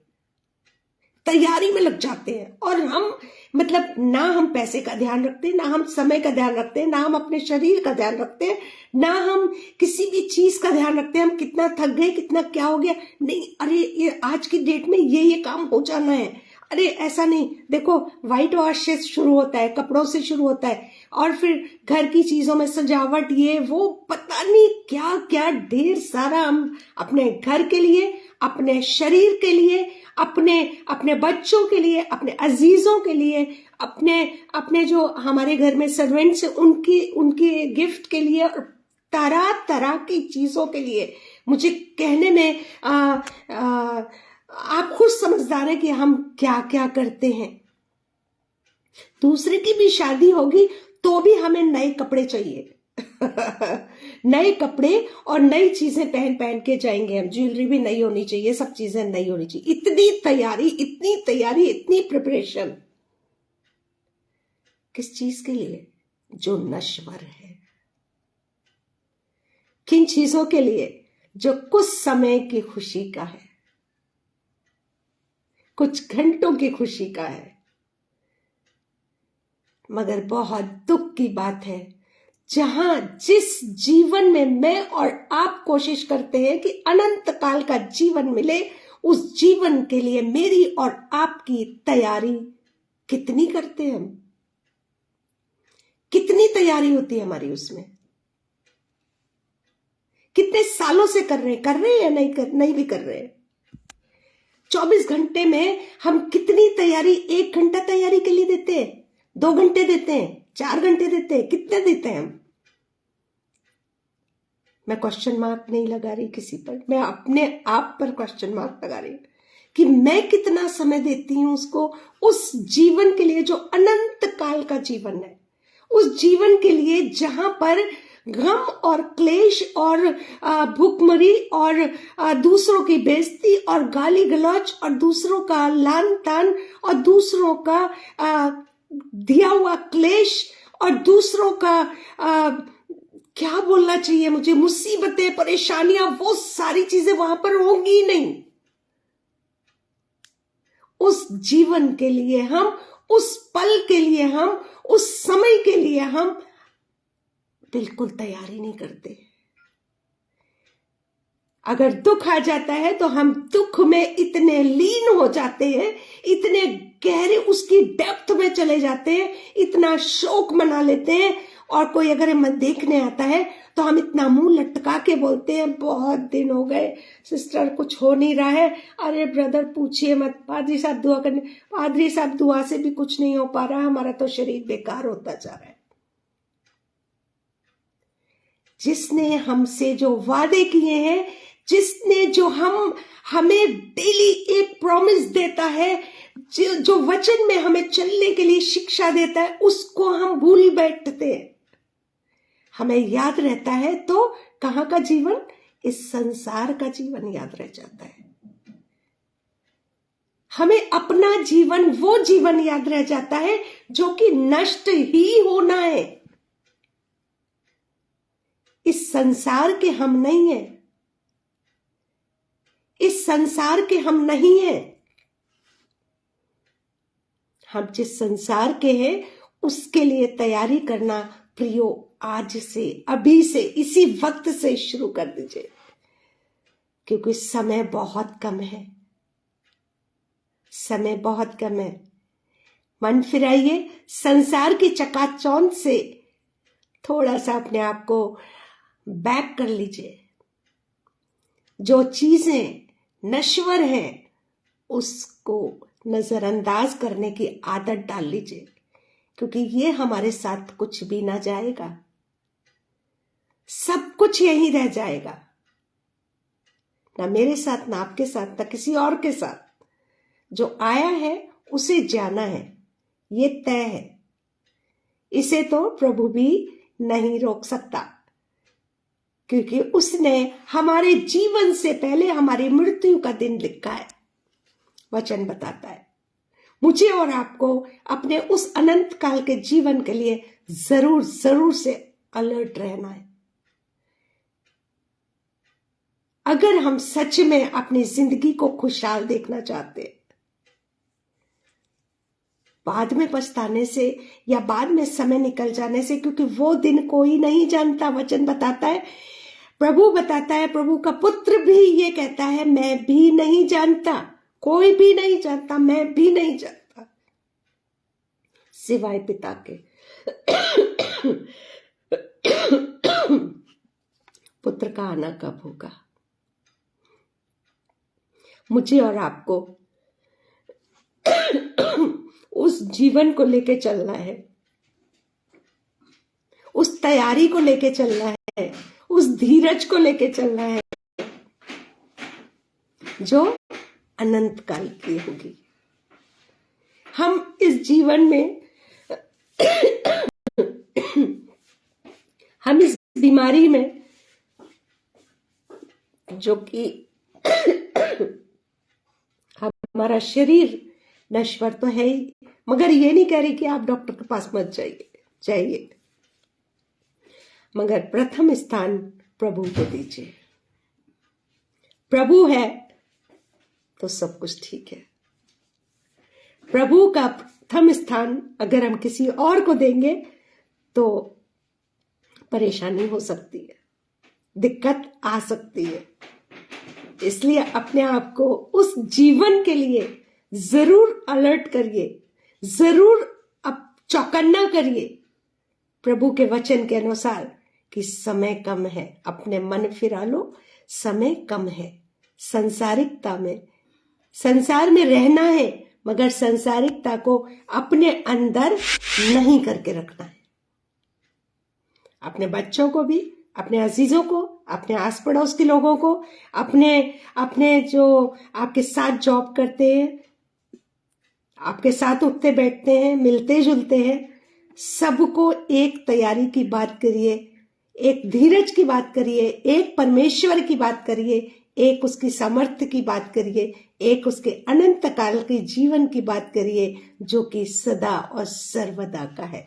तैयारी में लग जाते हैं, और हम मतलब ना हम पैसे का ध्यान रखते हैं, ना हम समय का ध्यान रखते हैं, ना हम अपने शरीर का ध्यान रखते हैं, ना हम किसी भी चीज का ध्यान रखते हैं, हम कितना थक गए, कितना क्या हो गया, नहीं, अरे ये आज की डेट में ये काम हो जाना है, अरे ऐसा नहीं, देखो व्हाइट वॉश से शुरू होता है, कपड़ों से शुरू होता है, और फिर घर की चीजों में सजावट, ये वो पता नहीं क्या क्या ढेर सारा हम अपने घर के लिए, अपने शरीर के लिए, अपने बच्चों के लिए, अपने अजीजों के लिए, अपने जो हमारे घर में सर्वेंट्स हैं उनकी गिफ्ट के लिए, और तरह तरह की चीजों के लिए। मुझे कहने में आप खुद समझदार हैं कि हम क्या क्या करते हैं। दूसरे की भी शादी होगी तो भी हमें नए कपड़े चाहिए नए कपड़े और नई चीजें पहन पहन के जाएंगे हम, ज्वेलरी भी नई होनी चाहिए, सब चीजें नई होनी चाहिए, इतनी तैयारी, इतनी प्रिपरेशन, किस चीज के लिए? जो नश्वर है। किन चीजों के लिए? जो कुछ समय की खुशी का है, कुछ घंटों की खुशी का है। मगर बहुत दुख की बात है, जहां जिस जीवन में मैं और आप कोशिश करते हैं कि अनंत काल का जीवन मिले, उस जीवन के लिए मेरी और आपकी तैयारी कितनी करते हैं हम? कितनी तैयारी होती है हमारी उसमें? कितने सालों से कर रहे हैं या नहीं भी कर रहे हैं? 24 घंटे में हम कितनी तैयारी, 1 घंटा तैयारी के लिए देते हैं, 2 घंटे देते हैं, 4 घंटे देते हैं, कितने देते हैं हम? मैं क्वेश्चन मार्क नहीं लगा रही किसी पर, मैं अपने आप पर क्वेश्चन मार्क लगा रही हूं कि मैं कितना समय देती हूं उसको, उस जीवन के लिए जो अनंत काल का जीवन है, उस जीवन के लिए जहां पर गम और क्लेश और भूखमरी और दूसरों की बेइज्जती और गाली गलौज और दूसरों का लान तान और दूसरों का दिया हुआ क्लेश और दूसरों का क्या बोलना चाहिए मुझे, मुसीबतें, परेशानियां, वो सारी चीजें वहां पर होंगी नहीं। उस जीवन के लिए हम, उस पल के लिए हम, उस समय के लिए हम बिल्कुल तैयारी नहीं करते। अगर दुख आ जाता है तो हम दुख में इतने लीन हो जाते हैं, इतने गहरे उसकी डेप्थ में चले जाते हैं, इतना शोक मना लेते हैं, और कोई अगर हमें देखने आता है तो हम इतना मुंह लटका के बोलते हैं, बहुत दिन हो गए सिस्टर, कुछ हो नहीं रहा है, अरे ब्रदर पूछिए मत, पादरी साहब दुआ करने, पादरी साहब दुआ से भी कुछ नहीं हो पा रहा, हमारा तो शरीर बेकार होता जा रहा है। जिसने हमसे जो वादे किए हैं, जिसने जो हमें डेली एक प्रॉमिस देता है, जो वचन में हमें चलने के लिए शिक्षा देता है, उसको हम भूल बैठते हैं। हमें याद रहता है तो कहां का जीवन? इस संसार का जीवन याद रह जाता है। हमें अपना जीवन, वो जीवन याद रह जाता है जो कि नष्ट ही होना है। इस संसार के हम नहीं हैं, इस संसार के हम नहीं हैं। हम जिस संसार के हैं उसके लिए तैयारी करना प्रियो आज से, अभी से, इसी वक्त से शुरू कर दीजिए, क्योंकि समय बहुत कम है, समय बहुत कम है। मन फिराइए, संसार की चकाचौंध से थोड़ा सा अपने आप को बैक कर लीजिए। जो चीजें नश्वर हैं उसको नजरअंदाज करने की आदत डाल लीजिए। क्योंकि ये हमारे साथ कुछ भी ना जाएगा, सब कुछ यहीं रह जाएगा, ना मेरे साथ, ना आपके साथ, ना किसी और के साथ। जो आया है उसे जाना है, ये तय है। इसे तो प्रभु भी नहीं रोक सकता, क्योंकि उसने हमारे जीवन से पहले हमारी मृत्यु का दिन लिखा है। वचन बताता है मुझे और आपको अपने उस अनंत काल के जीवन के लिए जरूर जरूर से अलर्ट रहना है। अगर हम सच में अपनी जिंदगी को खुशहाल देखना चाहते हैं, बाद में पछताने से या बाद में समय निकल जाने से, क्योंकि वो दिन कोई नहीं जानता। वचन बताता है, प्रभु बताता है, प्रभु का पुत्र भी ये कहता है, मैं भी नहीं जानता, कोई भी नहीं जानता, मैं भी नहीं जानता, सिवाय पिता के। पुत्र का आना कब होगा? मुझे और आपको उस जीवन को लेके चलना है, उस तैयारी को लेके चलना है, उस धीरज को लेके चलना है जो अनंत काल की होगी। हम इस जीवन में हम इस बीमारी में, जो कि हमारा शरीर नश्वर तो है ही, मगर ये नहीं कह रही कि आप डॉक्टर के पास मत जाइए, मगर प्रथम स्थान प्रभु को दीजिए। प्रभु है तो सब कुछ ठीक है। प्रभु का प्रथम स्थान अगर हम किसी और को देंगे तो परेशानी हो सकती है, दिक्कत आ सकती है। इसलिए अपने आप को उस जीवन के लिए जरूर अलर्ट करिए, जरूर अब चौकन्ना करिए प्रभु के वचन के अनुसार कि समय कम है। अपने मन फिरा लो, समय कम है। संसारिकता में, संसार में रहना है, मगर संसारिकता को अपने अंदर नहीं करके रखना है। अपने बच्चों को भी, अपने अजीजों को, अपने आस पड़ोस के लोगों को, अपने जो आपके साथ जॉब करते हैं, आपके साथ उठते बैठते हैं, मिलते जुलते हैं, सबको एक तैयारी की बात करिए, एक धीरज की बात करिए, एक परमेश्वर की बात करिए, एक उसकी सामर्थ्य की बात करिए, एक उसके अनंत काल के जीवन की बात करिए, जो कि सदा और सर्वदा का है,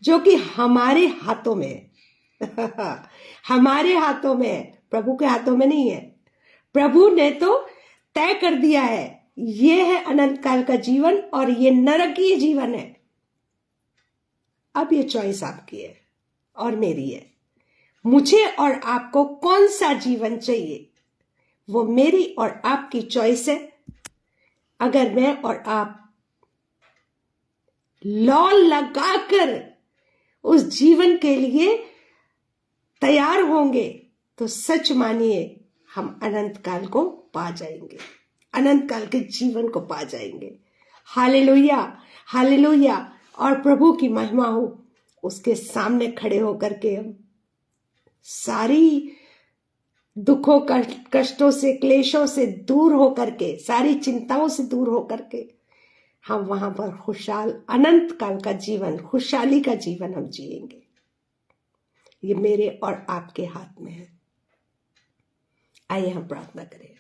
जो कि हमारे हाथों में है। हमारे हाथों में है, प्रभु के हाथों में नहीं है। प्रभु ने तो तय कर दिया है, ये है अनंत काल का जीवन और ये नरकीय जीवन है। अब ये चॉइस आपकी है और मेरी है। मुझे और आपको कौन सा जीवन चाहिए, वो मेरी और आपकी चॉइस है। अगर मैं और आप लॉ लगाकर उस जीवन के लिए तैयार होंगे तो सच मानिए हम अनंत काल को पा जाएंगे, अनंत काल के जीवन को पा जाएंगे। Hallelujah, hallelujah. और प्रभु की महिमा हो, उसके सामने खड़े होकर के हम सारी दुखों कष्टों से, क्लेशों से दूर होकर के, सारी चिंताओं से दूर होकर के हम वहां पर खुशहाल अनंत काल का जीवन, खुशहाली का जीवन हम जिएंगे। ये मेरे और आपके हाथ में है। आइए हम प्रार्थना करें।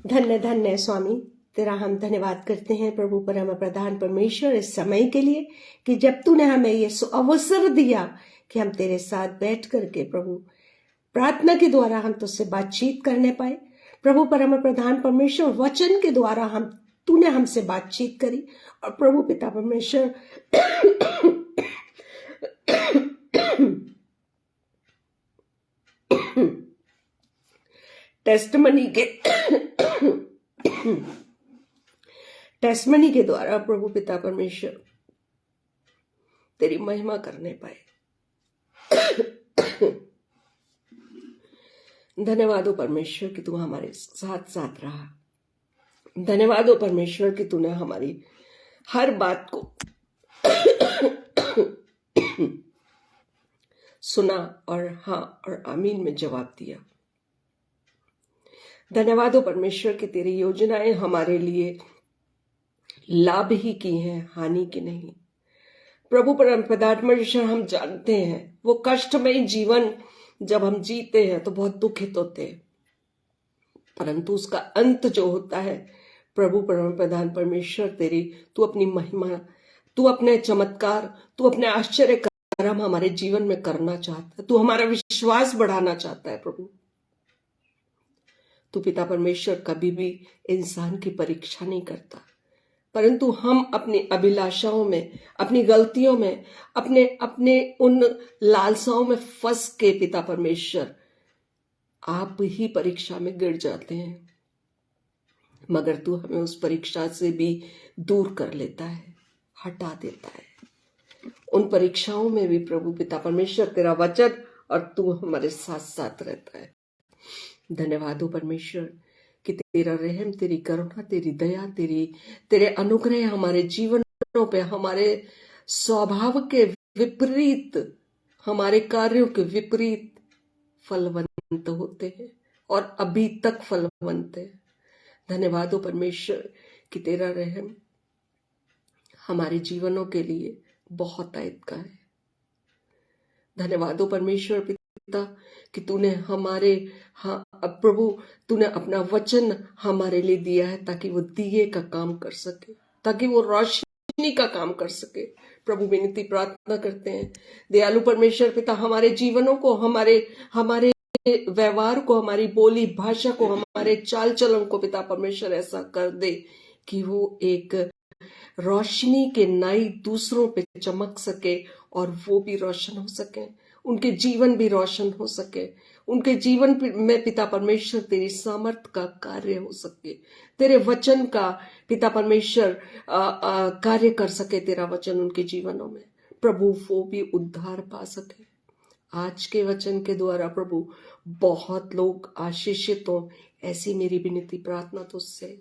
धन्य धन्य स्वामी, तेरा हम धन्यवाद करते हैं प्रभु परम प्रधान परमेश्वर, इस समय के लिए कि जब तूने हमें ये अवसर दिया कि हम तेरे साथ बैठ करके प्रभु प्रार्थना के द्वारा हम तुझसे बातचीत करने पाए। प्रभु परम प्रधान परमेश्वर, वचन के द्वारा तूने हमसे बातचीत करी। और प्रभु पिता परमेश्वर, टेस्टमनी के द्वारा प्रभु पिता परमेश्वर तेरी महिमा करने पाए। धन्यवाद हो परमेश्वर कि तू हमारे साथ साथ रहा। धन्यवाद हो परमेश्वर कि तूने हमारी हर बात को सुना और हाँ और आमीन में जवाब दिया। धन्यवाद हो परमेश्वर की तेरी योजनाएं हमारे लिए लाभ ही की हैं, हानि की नहीं। प्रभु परमेश्वर, हम जानते हैं वो कष्टमय जीवन जब हम जीते हैं तो बहुत दुखित होते हैं, परंतु उसका अंत जो होता है, प्रभु परम परमेश्वर तेरी, तू अपनी महिमा, तू अपने चमत्कार, तू अपने आश्चर्य कर्म हमारे जीवन में करना चाहता है, तू हमारा विश्वास बढ़ाना चाहता है। प्रभु तू पिता परमेश्वर कभी भी इंसान की परीक्षा नहीं करता, परंतु हम अपनी अभिलाषाओं में, अपनी गलतियों में, अपने अपने उन लालसाओं में फंस के पिता परमेश्वर आप ही परीक्षा में गिर जाते हैं, मगर तू हमें उस परीक्षा से भी दूर कर लेता है, हटा देता है। उन परीक्षाओं में भी प्रभु पिता परमेश्वर तेरा वचन और तू हमारे साथ साथ रहता है। धन्यवाद हो परमेश्वर कि तेरा रहम, तेरी करुणा, तेरी दया, तेरे अनुग्रह हमारे जीवनों पे, हमारे स्वभाव के विपरीत, हमारे कार्यों के विपरीत फलवंत होते हैं और अभी तक फलवंत है। धन्यवाद हो परमेश्वर कि तेरा रहम हमारे जीवनों के लिए बहुत आयत का है। धन्यवाद हो परमेश्वर पिता कि तूने हमारे, हाँ प्रभु, तूने अपना वचन हमारे लिए दिया है ताकि वो दिए का काम कर सके, ताकि वो रोशनी का काम कर सके। प्रभु विनती प्रार्थना करते हैं, दयालु परमेश्वर पिता, हमारे जीवनों को, हमारे व्यवहार को, हमारी बोली भाषा को, हमारे चाल चलन को पिता परमेश्वर ऐसा कर दे कि वो एक रोशनी के नाई दूसरों पे चमक सके और वो भी रोशन हो सके, उनके जीवन भी रोशन हो सके, उनके जीवन में पिता परमेश्वर तेरी सामर्थ का कार्य हो सके, तेरे वचन का पिता परमेश्वर कार्य कर सके, तेरा वचन उनके जीवनों में प्रभु वो भी उद्धार पा सके। आज के वचन के द्वारा प्रभु बहुत लोग आशीषित हो, ऐसी मेरी विनती प्रार्थना तुझसे।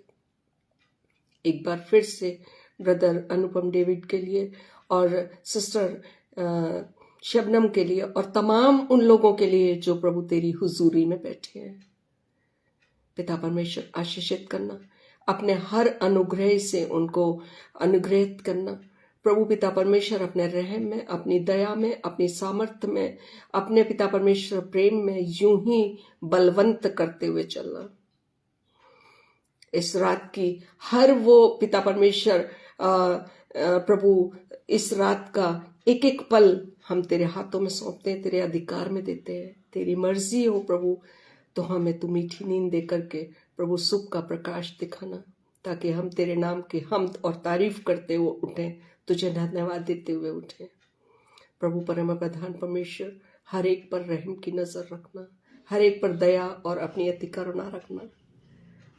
एक बार फिर से ब्रदर अनुपम डेविड के लिए और सिस्टर शबनम के लिए और तमाम उन लोगों के लिए जो प्रभु तेरी हुजूरी में बैठे हैं, पिता परमेश्वर आशीषित करना, अपने हर अनुग्रह से उनको अनुग्रहित करना। प्रभु पिता परमेश्वर अपने रहम में, अपनी दया में, अपनी सामर्थ्य में, अपने पिता परमेश्वर प्रेम में यूं ही बलवंत करते हुए चलना। इस रात की हर वो पिता परमेश्वर प्रभु, इस रात का एक एक पल हम तेरे हाथों में सौंपते हैं, तेरे अधिकार में देते हैं। तेरी मर्जी हो प्रभु तो हमें तू मीठी नींद दे करके प्रभु सुख का प्रकाश दिखाना, ताकि हम तेरे नाम की हमद और तारीफ करते हुए उठें, तुझे धन्यवाद देते हुए उठें। प्रभु परम प्रधान परमेश्वर, हर एक पर रहम की नजर रखना, हर एक पर दया और अपनी अति करुणा रखना।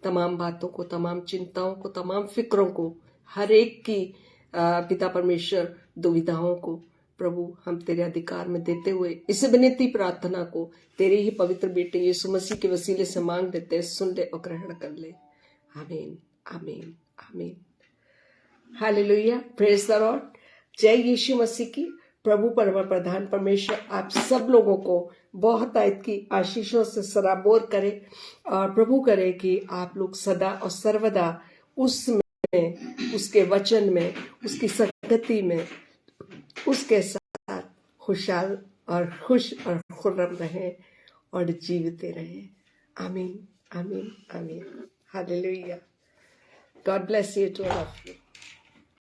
तमाम बातों को, तमाम चिंताओं को, तमाम फिक्रों को, हर एक की पिता परमेश्वर दुविधाओं को प्रभु हम तेरे अधिकार में देते हुए इस विनती प्रार्थना को तेरे ही पवित्र बेटे यीशु मसीह के वसीले से मांग देते हैं, सुन ले और ग्रहण कर ले। आमीन, आमीन, आमीन। Hallelujah, praise the Lord. जय यीशु मसीह की। प्रभु परम प्रधान परमेश्वर आप सब लोगों को बहुत आयत की आशीषों से सराबोर करे और प्रभु करे कि आप लोग सदा और सर्वदा उसमें, उसके वचन में, उसकी संगति में, उसके साथ खुशहाल और खुश और खुर्रम रहें और जीवते रहें। आमीन, आमीन, आमीन। Hallelujah. God bless you to all of you.